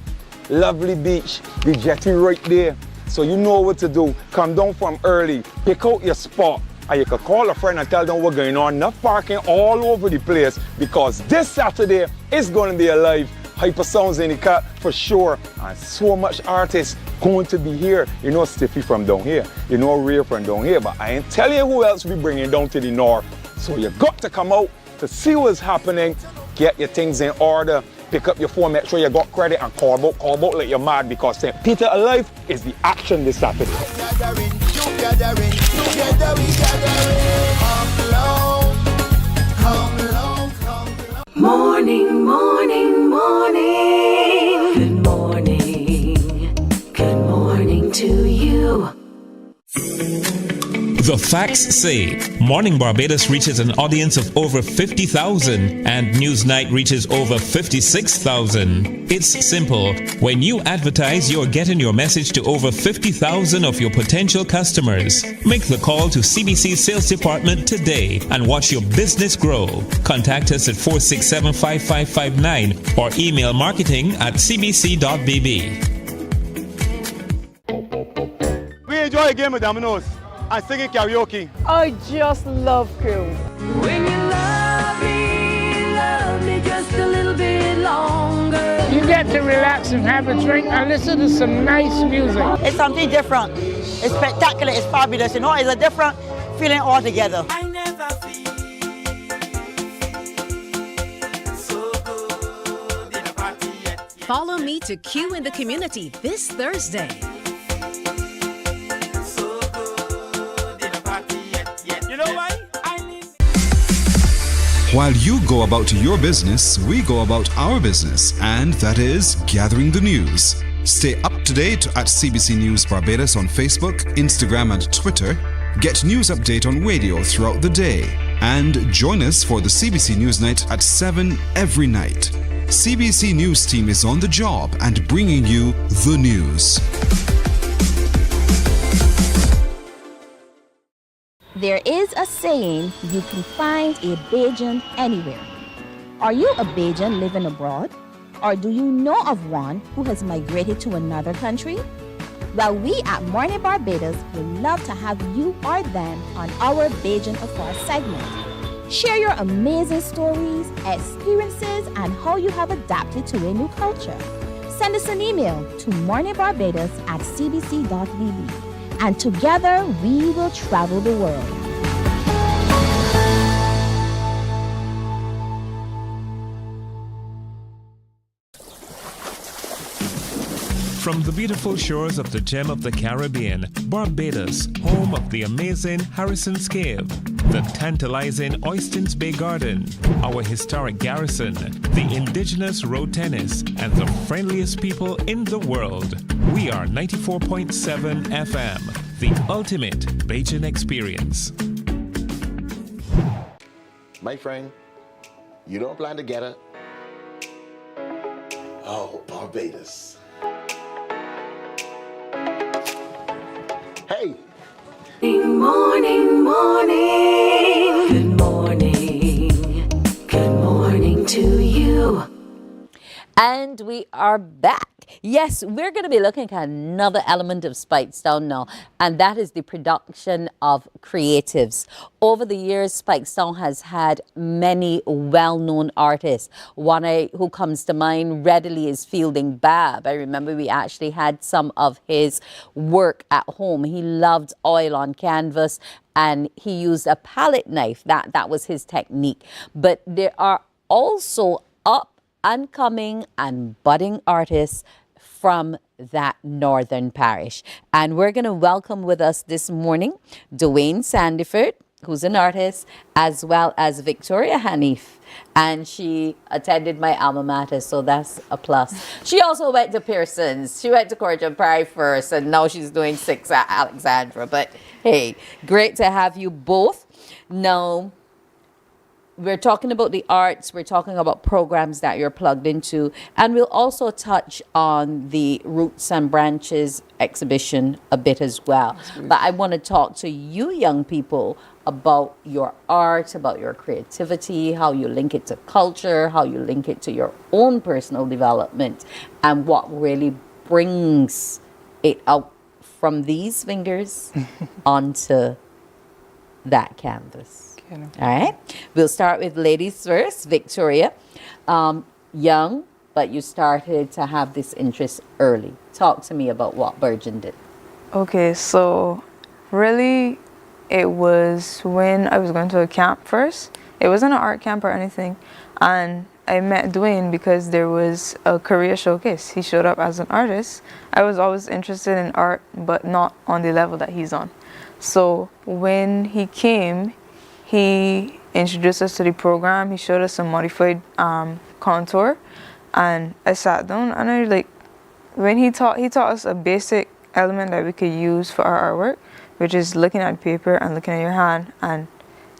Lovely beach, the jetty right there. So you know what to do. Come down from early, pick out your spot. And you can call a friend and tell them what's going on. Enough parking all over the place, because this Saturday is going to be alive. Hyper Sounds in the cut for sure. And so much artists going to be here. You know Stiffy from down here. You know Ray from down here. But I ain't telling you who else we bringing down to the north. So you got to come out to see what's happening. Get your things in order. Pick up your phone, make sure you got credit, and call out like you're mad, because St. Peter Alive is the action this Saturday.
Together we gathering. Come Morning, morning, morning. Good morning. Good morning to you.
The facts say Morning Barbados reaches an audience of over 50,000 and Newsnight reaches over 56,000. It's simple. When you advertise, you're getting your message to over 50,000 of your potential customers. Make the call to CBC Sales Department today and watch your business grow. Contact us at 467-5559 or email marketing@cbc.bb.
We enjoy a game of dominoes and singing karaoke.
I just love crew.
When you love me just a little bit longer.
You get to relax and have a drink and listen to some nice music.
It's something different. It's spectacular. It's fabulous. You know, it's a different feeling altogether.
I never feel so good in a party yet.
Follow me to Q in the Community this Thursday.
While you go about your business, we go about our business, and that is gathering the news. Stay up to date at CBC News Barbados on Facebook, Instagram, and Twitter. Get news update on radio throughout the day. And join us for the CBC News Night at 7 every night. CBC News team is on the job and bringing you the news.
There is a saying, you can find a Bajan anywhere. Are you a Bajan living abroad? Or do you know of one who has migrated to another country? Well, we at Mornin Barbados would love to have you or them on our Bajan Afar segment. Share your amazing stories, experiences, and how you have adapted to a new culture. Send us an email to morninbarbados@cbc.bb. And together we will travel the world.
From the beautiful shores of the gem of the Caribbean, Barbados, home of the amazing Harrison's Cave, the tantalizing Oystins Bay Garden, our historic garrison, the indigenous road tennis, and the friendliest people in the world. We are 94.7 FM, the ultimate Bajan experience.
My friend, you don't plan to get it. Oh, Barbados. Hey.
Morning, morning. Good morning. Good morning to you.
And we are back. Yes, we're going to be looking at another element of Spikestown now, and that is the production of creatives. Over the years, Spikestown has had many well-known artists. One who comes to mind readily is Fielding Bab. I remember we actually had some of his work at home. He loved oil on canvas, and he used a palette knife. That was his technique. But there are also upcoming and budding artists from that northern parish. And we're going to welcome with us this morning Dwayne Sandiford, who's an artist, as well as Victoria Hanif. And she attended my alma mater, so that's a plus. She also went to Pearson's. She went to Cordial Prairie first, and now she's doing 6 at Alexandra. But hey, great to have you both. Now, we're talking about the arts, we're talking about programs that you're plugged into, and we'll also touch on the Roots and Branches exhibition a bit as well. But I want to talk to you young people about your art, about your creativity, how you link it to culture, how you link it to your own personal development, and what really brings it out from these fingers onto that canvas. All right, we'll start with ladies first. Victoria, young, but you started to have this interest early. Talk to me about what burgeoned it.
Okay, so really it was when I was going to a camp first. It wasn't an art camp or anything, and I met Dwayne because there was a career showcase. He showed up as an artist. I was always interested in art, but not on the level that he's on. So when he came, he introduced us to the program. He showed us some modified contour, and I sat down and I when he taught us a basic element that we could use for our artwork, which is looking at paper and looking at your hand and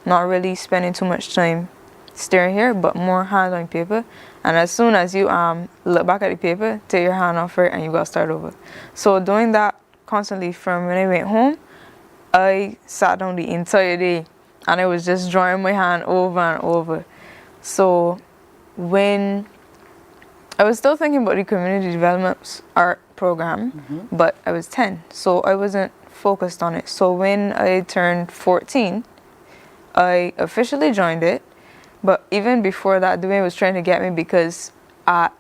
not really spending too much time staring here, but more hands on paper. And as soon as you look back at the paper, take your hand off it and you got to start over. So doing that constantly from when I went home, I sat down the entire day and I was just drawing my hand over and over. So when I was still thinking about the community development art program, but I was 10, so I wasn't focused on it. So when I turned 14, I officially joined it. But even before that, Dwayne was trying to get me because at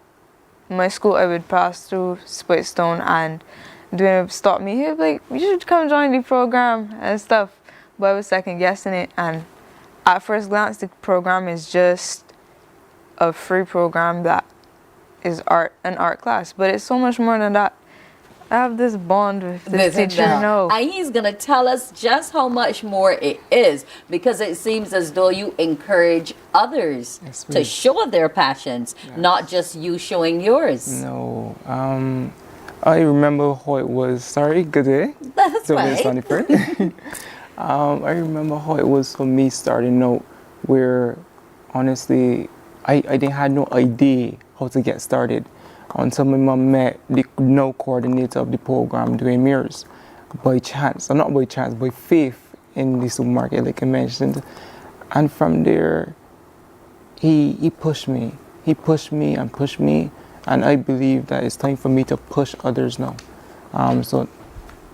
my school I would pass through Spikestown and Dwayne would stop me. He would be like, you should come join the program and stuff. But I was second guessing it, and at first glance the program is just a free program that is an art class, but it's so much more than that. I have this bond with this teacher now.
And he's going to tell us just how much more it is, because it seems as though you encourage others to show their passions, not just you showing yours.
No, I remember how it was. Sorry, good day.
That's right.
I remember how it was for me starting out, where honestly I didn't have no idea how to get started until my mom met the now coordinator of the program, Dwayne Mears, by chance, or not by chance, by faith in the supermarket, like I mentioned. And from there, he pushed me. He pushed me and pushed me, and I believe that it's time for me to push others now. So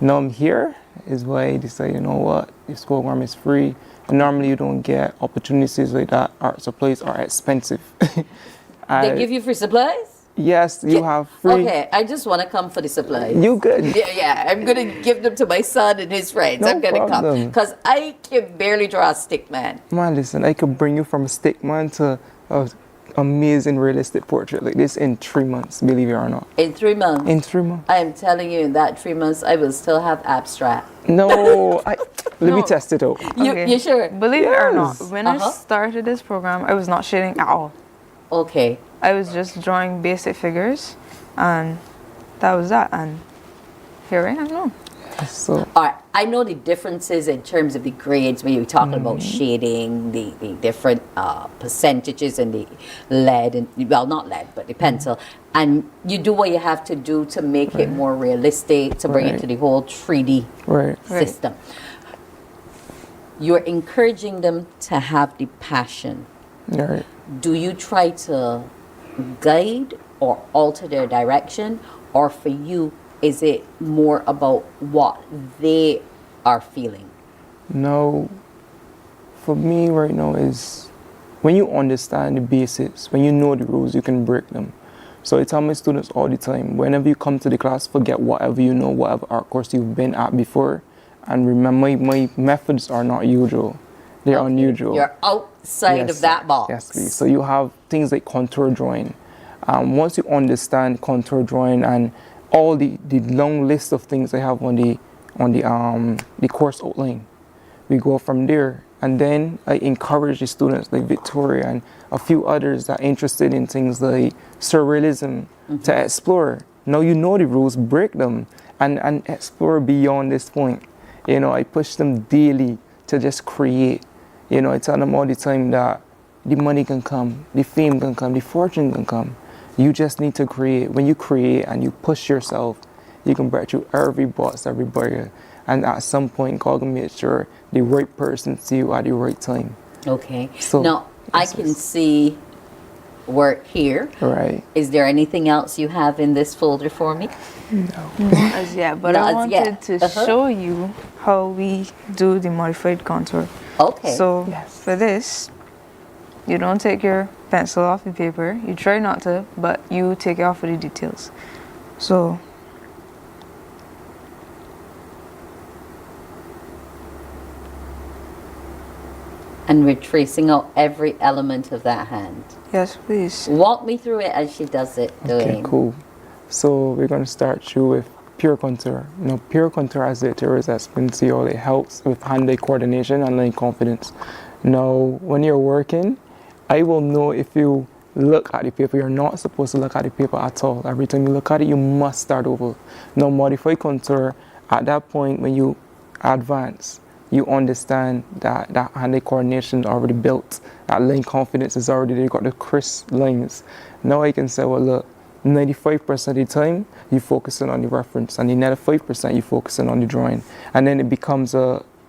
now I'm here, is why I decided, you know what, this program is free. And normally you don't get opportunities like that. Art supplies are expensive.
They give you free supplies?
Yes, you have free.
Okay, I just want to come for the supplies.
You good?
Yeah, I'm going to give them to my son and his friends.
No
I'm going to come.
problem.
Because I can barely draw a stick man.
Man, listen, I could bring you from a stick man to an amazing realistic portrait like this in 3 months, believe it or not.
In 3 months?
In 3 months.
I am telling you, in that 3 months, I will still have abstract.
No, let me test it out.
You sure?
Believe it or not, when I started this program, I was not shading at all.
Okay.
I was just drawing basic figures, and that was that. And here I am now.
So,
all right, I know the differences in terms of the grades when you're talking about shading, the different percentages and the lead, and well, not lead, but the pencil. And you do what you have to do to make it more realistic, to bring it to the whole 3D system. You're encouraging them to have the passion.
Right.
Do you try to guide or alter their direction, or for you, is it more about what they are feeling?
No, for me right now is when you understand the basics, when you know the rules, you can break them. So I tell my students all the time, whenever you come to the class, forget whatever you know, whatever art course you've been at before, and remember my methods are not usual. They're unusual.
You're outside of that box.
Yes, please. So you have things like contour drawing. Once you understand contour drawing and all the long list of things I have on the course outline, we go from there. And then I encourage the students like Victoria and a few others that are interested in things like surrealism to explore. Now you know the rules, break them and explore beyond this point. You know, I push them daily to just create. You know, I tell them all the time that the money can come, the fame can come, the fortune can come. You just need to create. When you create and you push yourself, you can break through every box, every barrier. And at some point, God will make sure the right person see you at the right time.
Okay.
So,
now, I can see work here.
Right.
Is there anything else you have in this folder for me?
No.
Not as yet, but
Not
I
as
wanted
yet.
to show you how we do the modified contour.
Okay.
So for this, you don't take your pencil off the paper. You try not to, but you take it off for the details. So
And we're tracing out every element of that hand.
Yes, please.
Walk me through it as she does it,
Okay,
Dwayne.
cool. So we're going to start you with pure contour. Now, pure contour, as it is, as you can see, all it helps with hand-eye coordination and line confidence. Now, when you're working, I will know if you look at the paper. You're not supposed to look at the paper at all. Every time you look at it, you must start over. Now, modify contour, at that point when you advance, you understand that that hand-eye coordination is already built. That line confidence is already there. You got the crisp lines. Now I can say, well, look, 95% of the time, you're focusing on the reference, and the other 5% you're focusing on the drawing. And then it becomes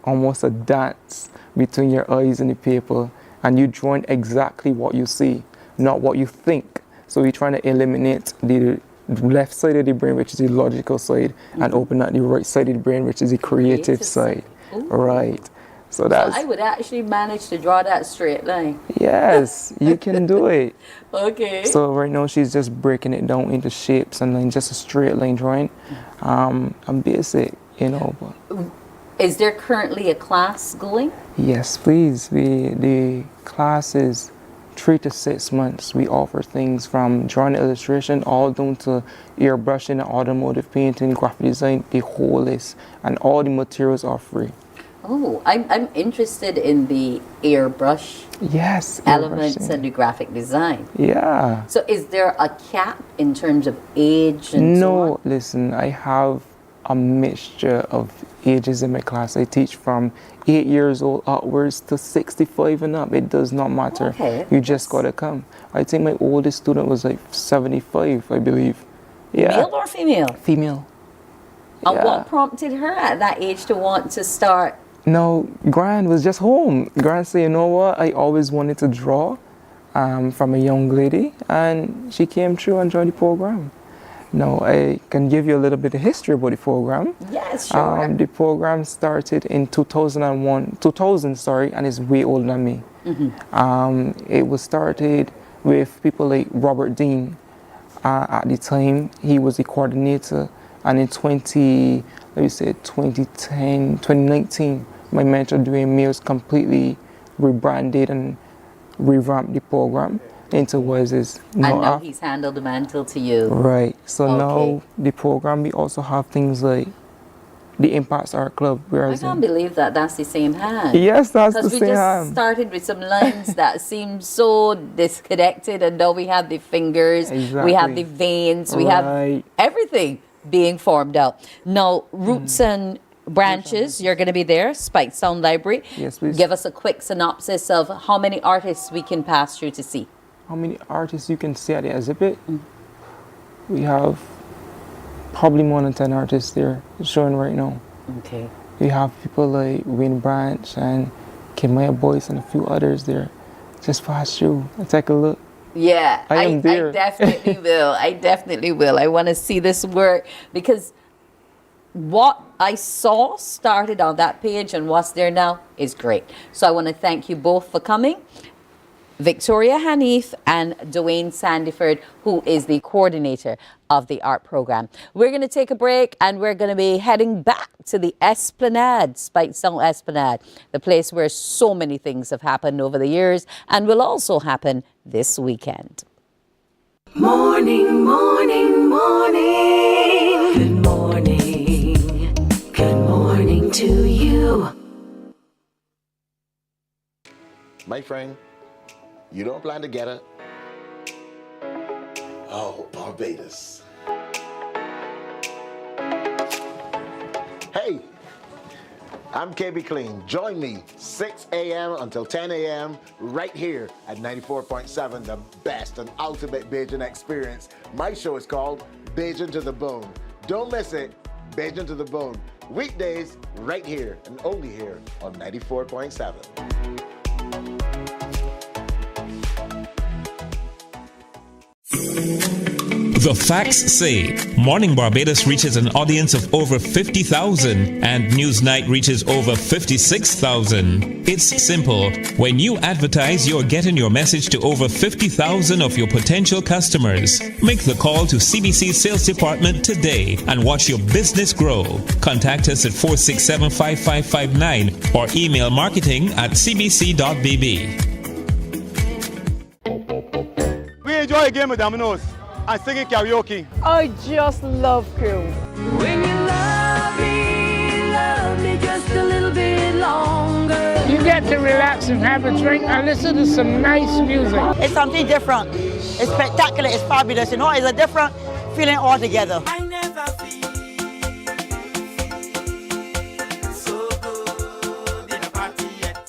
almost a dance between your eyes and the paper, and you're drawing exactly what you see, not what you think. So you're trying to eliminate the left side of the brain, which is the logical side, and open up the right side of the brain, which is the creative side. Right. So that's...
I would actually manage to draw that straight line.
Yes, you can do it.
Okay.
So right now she's just breaking it down into shapes and then just a straight line drawing. I'm basic, you know. But
is there currently a class going?
yes, please. The class is 3 to 6 months. We offer things from drawing illustration all down to airbrushing, automotive painting, graphic design, the whole list. And all the materials are free.
Oh, I'm interested in the airbrush elements and the graphic design.
Yeah.
So is there a cap in terms of age and so on?
No, listen, I have a mixture of ages in my class. I teach from 8 years old upwards to 65 and up. It does not matter.
Okay.
You just gotta come. I think my oldest student was like 75, I believe. Yeah.
Male or female?
Female.
And
Yeah.
what prompted her at that age to want to start?
No, Gran was just home. Gran said, you know what, I always wanted to draw from a young lady, and she came through and joined the program. Now, I can give you a little bit of history about the program.
Yes, sure.
The program started in 2000, and is way older than me. It was started with people like Robert Dean. At the time, he was the coordinator, and in 2019, my mentor Dwayne Mills completely rebranded and revamped the program into what is now.
And now he's handled the mantle to you.
Right. So now the program, we also have things like the Impacts Art Club.
I can't believe that that's the same hand.
Yes, that's the
Because we
same
just
hand.
started with some lines that seem so disconnected, and now we have the fingers, we have the veins, we have everything being formed out. Now, roots and branches, you're going to be there, Speightstown Library.
Yes, please.
Give us a quick synopsis of how many artists we can pass through to see.
How many artists you can see at the exhibit? We have probably more than 10 artists there showing right now.
Okay.
We have people like Wayne Branch and Kimaya Boyce and a few others there. Just pass through and take a look.
Yeah,
I am there.
I definitely will. I definitely will. I want to see this work because what I saw started on that page and what's there now is great. So I want to thank you both for coming. Victoria Hanif and Dwayne Sandiford, who is the coordinator of the art program. We're going to take a break and we're going to be heading back to the Esplanade, Speightstown Esplanade, the place where so many things have happened over the years and will also happen this weekend.
Morning, morning, morning. Good morning. Good morning to you.
My friend, you don't plan to get it? Oh, Barbados. Hey, I'm KB Clean. Join me 6 a.m. until 10 a.m. right here at 94.7, the best and ultimate Bajan experience. My show is called Bajan to the Bone. Don't miss it, Bajan to the Bone. Weekdays right here and only here on 94.7.
The facts say Morning Barbados reaches an audience of over 50,000 and Newsnight reaches over 56,000. It's simple. When you advertise, you're getting your message to over 50,000 of your potential customers. Make the call to CBC Sales Department today and watch your business grow. Contact us at 467-5559 or email marketing@cbc.bb.
We enjoy a game of dominoes and singing karaoke.
I just love crew.
When you love me just a little bit longer.
You get to relax and have a drink and listen to some nice music.
It's something different. It's spectacular. It's fabulous. You know, it's a different feeling altogether.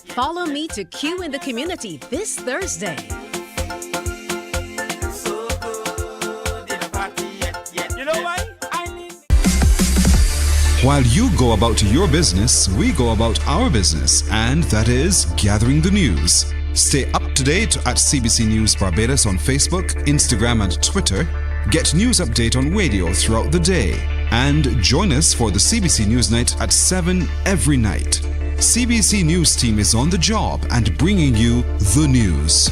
Follow me to Q in the Community this Thursday.
While you go about your business, we go about our business, and that is gathering the news. Stay up to date at CBC News Barbados on Facebook, Instagram, and Twitter. Get news update on radio throughout the day. And join us for the CBC News Night at 7 every night. CBC News team is on the job and bringing you the news.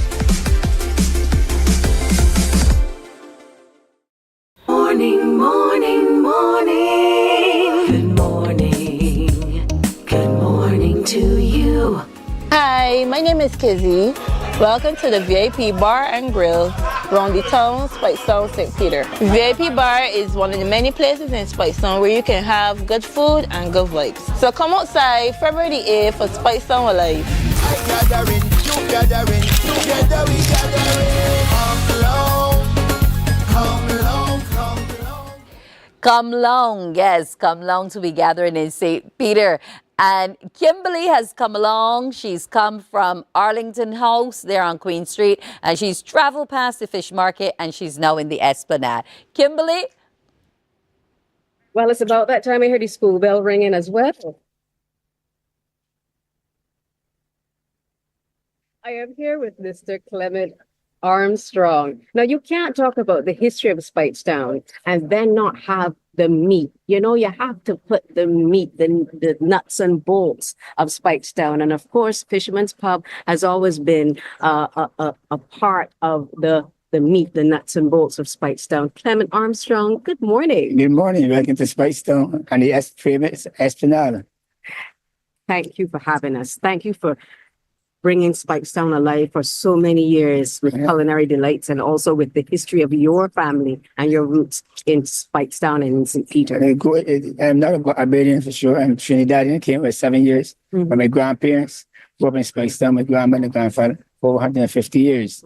Morning, morning, morning. Good morning. Good morning to you.
Hi, my name is Kizzy. Welcome to the VIP Bar and Grill, around the town, Speightstown, St. Peter. VIP Bar is one of the many places in Speightstown where you can have good food and good vibes. So come outside February the 8th for Speightstown Alive.
Gathering, together we gathering.
Come long, yes, come long to be gathering in St. Peter. And Kimberly has come along. She's come from Arlington House there on Queen Street, and she's traveled past the fish market, and she's now in the Esplanade. Kimberly?
Well, it's about that time I heard the school bell ringing as well. I am here with Mr. Clement Armstrong. Now, you can't talk about the history of Speightstown and then not have the meat. You know, you have to put the meat, the nuts and bolts of Speightstown. And of course, Fisherman's Pub has always been a part of the meat, the nuts and bolts of Speightstown. Clement Armstrong, good morning.
Good morning. Welcome to Speightstown and the famous Esplanade.
Thank you for having us. Thank you for bringing Speightstown alive for so many years with culinary delights and also with the history of your family and your roots in Speightstown and in St. Peter.
I'm not a Barbadian for sure. I'm Trinidadian. Came with 7 years. But my grandparents grew up in Speightstown. My grandmother and grandfather for over 150 years.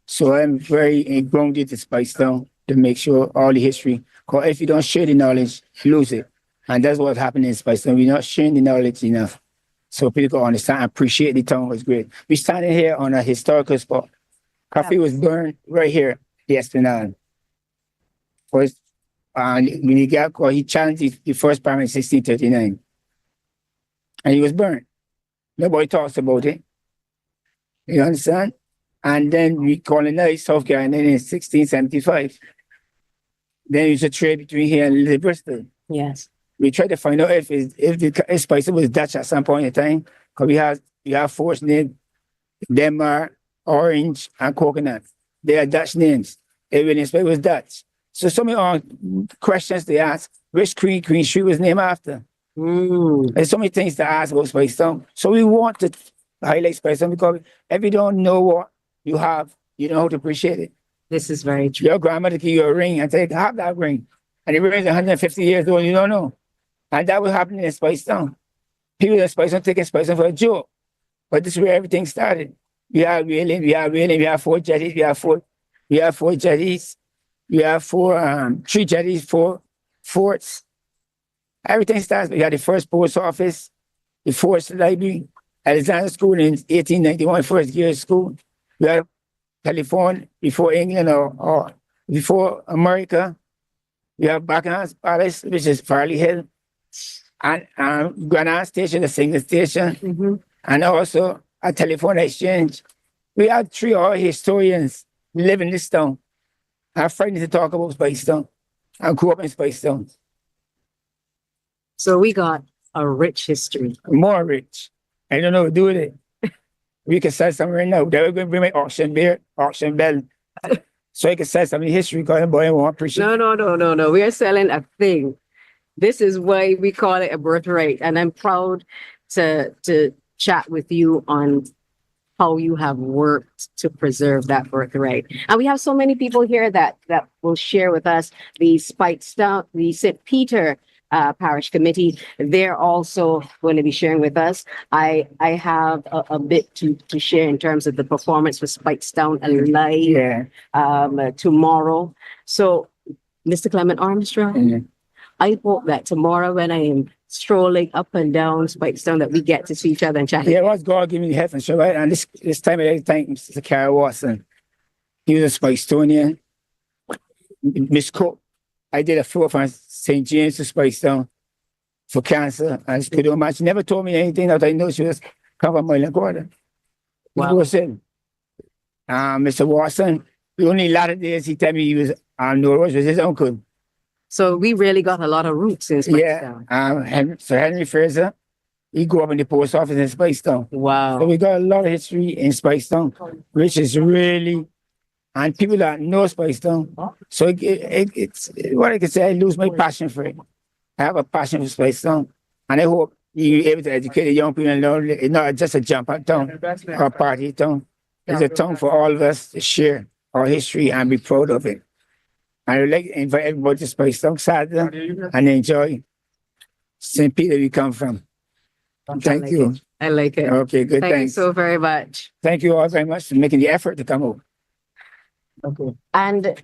So I'm very grounded to Speightstown to make sure all the history. Because if you don't share the knowledge, you lose it. And that's what's happening in Speightstown. We're not sharing the knowledge enough. So people can understand and appreciate the town was great. We're standing here on a historical spot. Coffee was burned right here, the Esplanade. First, when he challenged the first primary in 1639. And he was burned. Nobody talks about it. You understand? And then we colonized South Carolina in 1675. Then it was a trade between here and Little Bristol.
Yes.
We tried to find out if the spice was Dutch at some point in time, because we have forts named Denmark, Orange, and Coconut. They are Dutch names. Every spice was Dutch. So many questions they ask, which Queen Street was named after. There's so many things to ask about Spice Town. So we want to highlight Spice Town because if you don't know what you have, you don't know how to appreciate it.
This is very true.
Your grandmother give you a ring and say, have that ring. And the ring is 150 years old, you don't know. And that was happening in Spice Town. People in Spice Town taking Spice Town for a joke. But this is where everything started. We have railing, we have 4 jetties, we have 4 jetties, we have 3 jetties, 4 forts. Everything starts. We had the first post office, the forest library, Alexander School in 1891, first year of school. We had telephone before England or before America. We have Buckingham's Palace, which is Farley Hill, and Granada Station, the single station, and also a telephone exchange. We have 3 other historians live in this town. I'm frightened to talk about Spice Town. I grew up in Spice Town.
So we got a rich history.
More rich. I don't know what to do with it. We can sell something right now. They were going to bring my auction bell. So I can sell some history because the boy won't appreciate it.
No. We are selling a thing. This is why we call it a birthright. And I'm proud to chat with you on how you have worked to preserve that birthright. And we have so many people here that will share with us the the St. Peter Parish Committee. They're also going to be sharing with us. I have a bit to share in terms of the performance for Spikestown Alive tomorrow. So, Mr. Clement Armstrong, I hope that tomorrow when I am strolling up and down Spikestown that we get to see each other and chat.
Yeah, what's God giving me heaven, so right? And this time I thank Mr. Carol Watson. He was a Spikestonian. Miss Cook, I did a floor from St. James to Spikestown for cancer. And she could imagine. She never told me anything that I know she was come from Moylan Quarter. Wow. Mr. Watson, the only latter days he told me he was on Norwich was his uncle.
So we really got a lot of roots in Spikestown.
Yeah. Sir Henry Fraser, he grew up in the post office in Spikestown.
Wow.
So we got a lot of history in Spikestown, which is really, and people that know Spikestown. So it's what I can say, I lose my passion for it. I have a passion for Spikestown, and I hope you're able to educate the young people and learn it's not just a jump out town or a party town. It's a town for all of us to share our history and be proud of it. I would like to invite everybody to Spikestown Saturday and enjoy St. Peter we come from. Thank you.
I like it.
Okay, good.
Thank
Thanks.
you so very much.
Thank you all very much for making the effort to come over. Okay.
And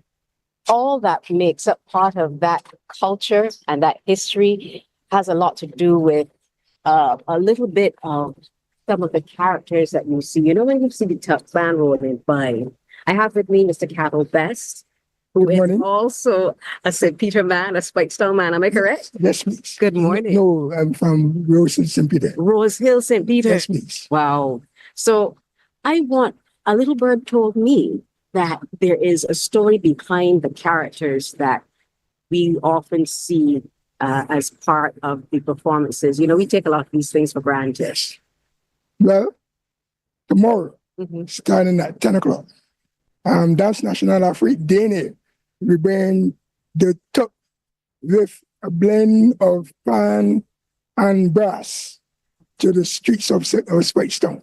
all that makes up part of that culture and that history has a lot to do with a little bit of some of the characters that you see. You know, when you see the Tuck band rolling by, I have with me Mr. Cattle Best, who is also a St. Peter man, a Spikestown man. Am I correct?
Yes, please.
Good morning.
No, I'm from Rose Hill, St. Peter.
Rose Hill, St. Peter.
Yes, please.
Wow. So a little bird told me that there is a story behind the characters that we often see as part of the performances. You know, we take a lot of these things for granted.
Yes. Well, tomorrow, starting at 10 o'clock, Dance National Afrique Day, we bring the tuck with a blend of pan and brass to the streets of Spikestown.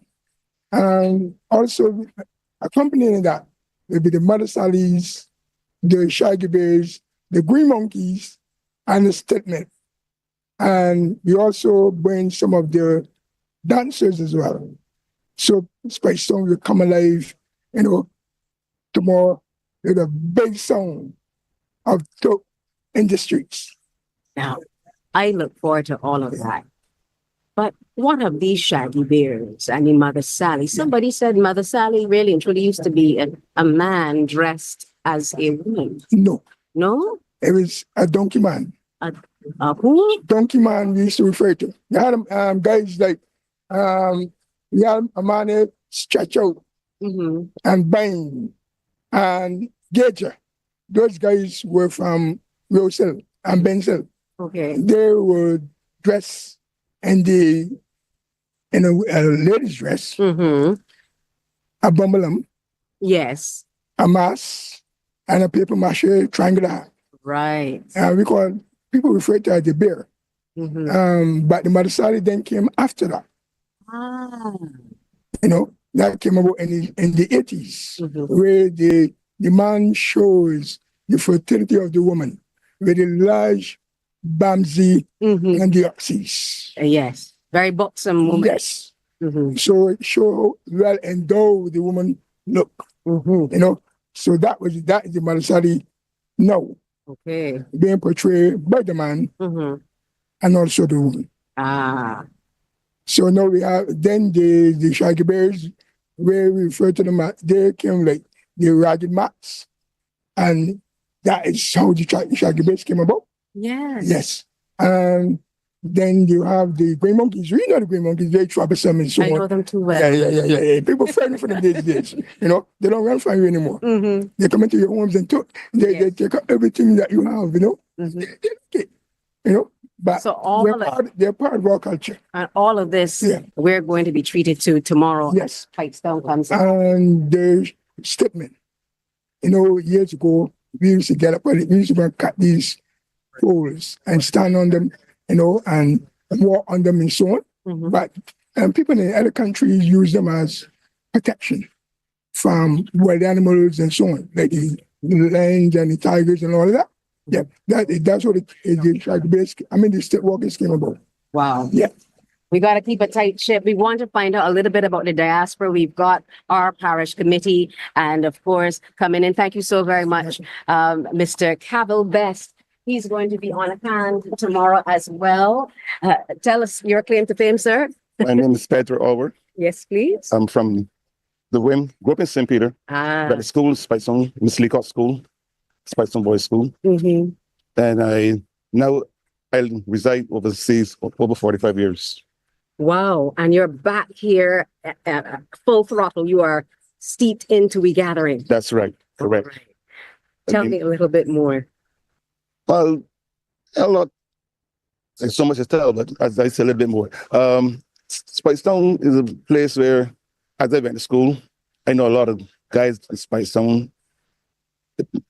And also accompanying that will be the Mother Sallies, the Shaggy Bears, the Green Monkeys, and the Statement. And we also bring some of the dancers as well. So Spikestown will come alive, you know, tomorrow with a big song of dope in the streets.
Now, I look forward to all of that. But what of these Shaggy Bears and the Mother Sally? Somebody said Mother Sally really and truly used to be a man dressed as a woman.
No.
No?
It was a donkey man.
A who?
Donkey man we used to refer to. You had guys like, we had a man there stretch out and Bain and Gager. Those guys were from Rosel and Benzel.
Okay.
They were dressed in a lady's dress, a bumblum,
Yes.
a mask, and a paper mache triangular hat.
Right.
People refer to it as the bear. But the Madasari then came after that.
Ah.
That came about in the 80s, where the man shows the fertility of the woman with the large Bamsi and the oxys.
Yes. Very buxom woman.
Yes. So it showed well endowed the woman look. So that is the Madasari now.
Okay.
Being portrayed by the man and also the woman.
Ah.
So now we have then the Shaggy Bears, where we refer to them as, they came like the ragged mats. And that is how the Shaggy Bears came about.
Yes.
Yes. And then you have the Grey Monkeys. We know the Grey Monkeys, very troublesome and so on.
I know them too well.
Yeah. People frightened for them these days. They don't run from you anymore. They come into your homes and they take out everything that you have, They take it, But
so
they're part of our culture.
And all of this, we're going to be treated to tomorrow.
Yes.
Pipestone comes in.
And the statement. Years ago, we used to get up early. We used to go and cut these poles and stand on them, and walk on them and so on. But people in other countries use them as protection from wild animals and so on, like the lions and the tigers and all of that. Yeah, that's what the state walking came about.
Wow.
Yeah.
We got to keep a tight ship. We want to find out a little bit about the diaspora. We've got our parish committee and, of course, coming in. Thank you so very much, Mr. Cavill Best. He's going to be on hand tomorrow as well. Tell us your claim to fame, sir.
My name is Pedro Orwer.
Yes, please.
I'm from the WIM, grew up in St. Peter. Got the school, Spicestone, Miss Leacock School, Spicestone Boys School. And I reside overseas for over 45 years.
Wow. And you're back here at full throttle. You are steeped into We Gathering.
That's right. Correct.
Right. Tell me a little bit more.
Well, a lot. There's so much to tell, but as I say a little bit more. Spicestone is a place where, as I went to school, I know a lot of guys in Spicestone.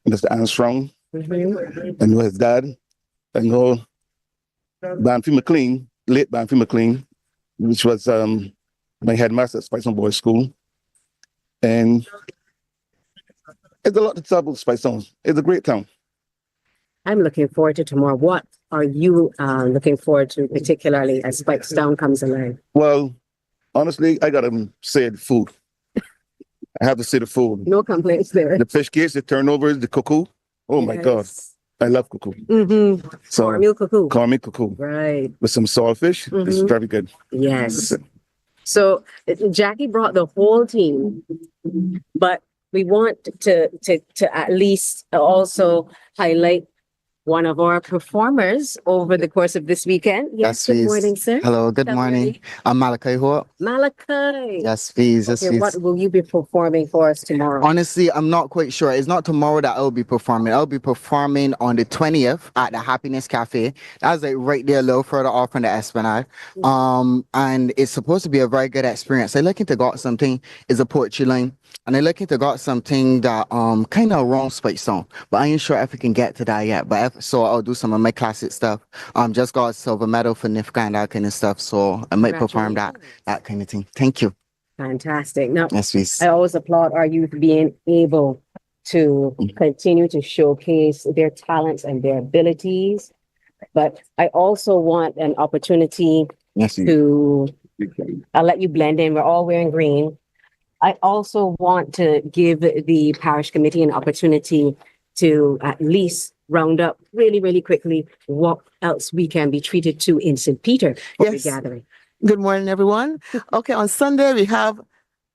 Mr. Armstrong, I know his dad. I know Banfi McLean, late Banfi McLean, which was my headmaster at Spicestone Boys School. And it's a lot to talk about Spicestone. It's a great town.
I'm looking forward to tomorrow. What are you looking forward to, particularly as Spicestone comes alive?
Well, honestly, I gotta say the food. I have to say the food.
No complaints there.
The fish cakes, the turnovers, the cuckoo. Oh my God. I love cuckoo. So,
cornmeal cuckoo.
Cornmeal cuckoo.
Right.
With some saltfish. It's very good.
Yes. So Jackie brought the whole team, but we want to at least also highlight one of our performers over the course of this weekend. Yes, good morning, sir.
Hello, good morning. I'm Malachi Hope.
Malachi.
Yes, please. Yes,
Okay,
please.
what will you be performing for us tomorrow?
Honestly, I'm not quite sure. It's not tomorrow that I'll be performing. I'll be performing on the 20th at the Happiness Cafe. That's like right there a little further off from the Esplanade. And it's supposed to be a very good experience. I looking to got something is a poetry line. And I looking to got something that kind of wrong Spicestone, but I ain't sure if we can get to that yet. But so I'll do some of my classic stuff. Just got a silver medal for NIFCA and that kind of stuff. So I might perform that kind of thing. Thank you.
Fantastic. Now,
yes, please.
I always applaud our youth being able to continue to showcase their talents and their abilities. But I also want an opportunity to, I'll let you blend in. We're all wearing green. I also want to give the parish committee an opportunity to at least round up really, really quickly what else we can be treated to in St. Peter for the gathering.
Good morning, everyone. Okay, on Sunday, we have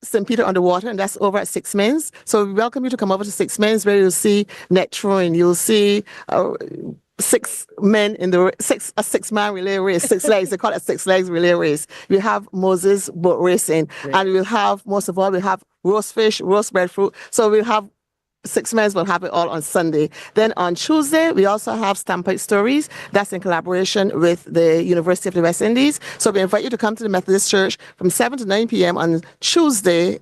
St. Peter on the Water, and that's over at Six Men's. So we welcome you to come over to Six Men's, where you'll see net throwing, you'll see 6 men in the a 6-man relay race, 6 legs. They call it 6 legs relay race. We have Moses boat racing, and we'll have most of all we have roast fish, roast breadfruit. So we'll have 6 men will have it all on Sunday. Then on Tuesday, we also have Stampede Stories. That's in collaboration with the University of the West Indies. So we invite you to come to the Methodist Church from 7 to 9 p.m. on Tuesday,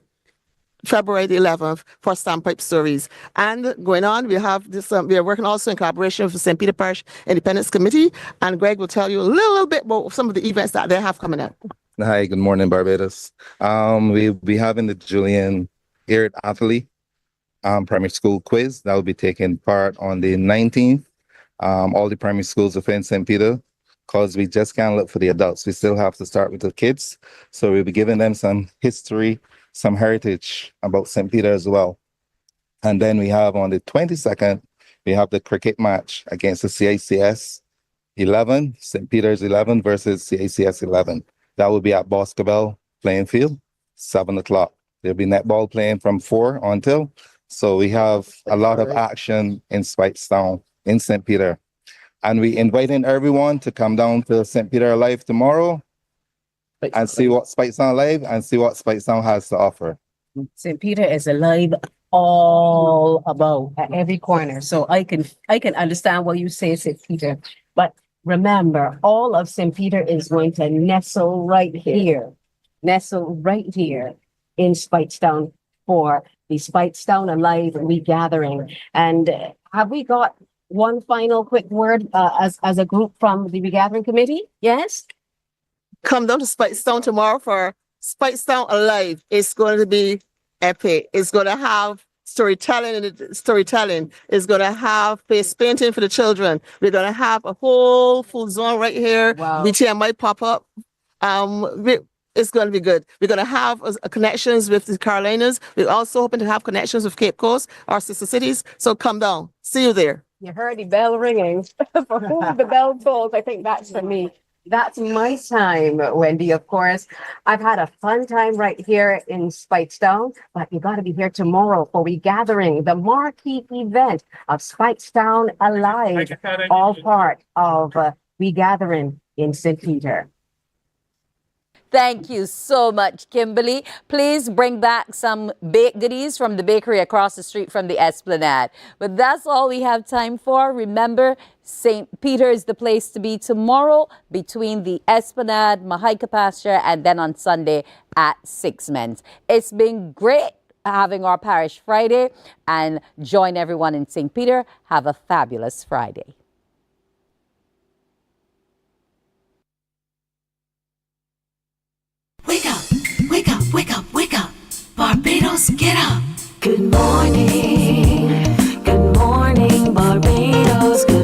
February the 11th for Stampede Stories. And going on, we have this. We are working also in collaboration with the St. Peter Parish Independence Committee, and Greg will tell you a little bit about some of the events that they have coming up.
Hi, good morning, Barbados. We'll be having the Julian Garrett Athlete primary school quiz that will be taking part on the 19th. All the primary schools within St. Peter, because we just can't look for the adults. We still have to start with the kids. So we'll be giving them some history, some heritage about St. Peter as well. And then we have on the 22nd, we have the cricket match against the CICS 11, St. Peter's 11 versus CICS 11. That will be at Boscobel playing field, 7 o'clock. There'll be netball playing from 4 until. So we have a lot of action in Speightstown, in St. Peter. And we inviting everyone to come down to St. Peter Alive tomorrow and see what Speightstown Live and see what Speightstown has to offer.
St. Peter is alive all about at every corner. So I can understand what you say, St. Peter. But remember, all of St. Peter is going to nestle right here in Speightstown for the Speightstown Alive Regathering. And have we got one final quick word as a group from the Regathering Committee? Yes?
Come down to Speightstown tomorrow for Speightstown Alive. It's going to be epic. It's going to have storytelling. It's going to have face painting for the children. We're going to have a whole food zone right here.
Wow.
BTM might pop up. It's going to be good. We're going to have connections with the Carolinas. We're also hoping to have connections with Cape Coast, our sister cities. So come down. See you there.
You heard the bell ringing. For who the bell tolls, I think that's for me. That's my time, Wendy, of course. I've had a fun time right here in Speightstown, but you got to be here tomorrow for Regathering, the marquee event of Speightstown Alive, all part of Regathering in St. Peter.
Thank you so much, Kimberly. Please bring back some baked goodies from the bakery across the street from the Esplanade. But that's all we have time for. Remember, St. Peter is the place to be tomorrow between the Esplanade, Mahaika Pasture, and then on Sunday at 6 Men's. It's been great having our Parish Friday, and join everyone in St. Peter. Have a fabulous Friday.
Wake up, wake up, wake up, wake up. Barbados, get up. Good morning, Barbados. Good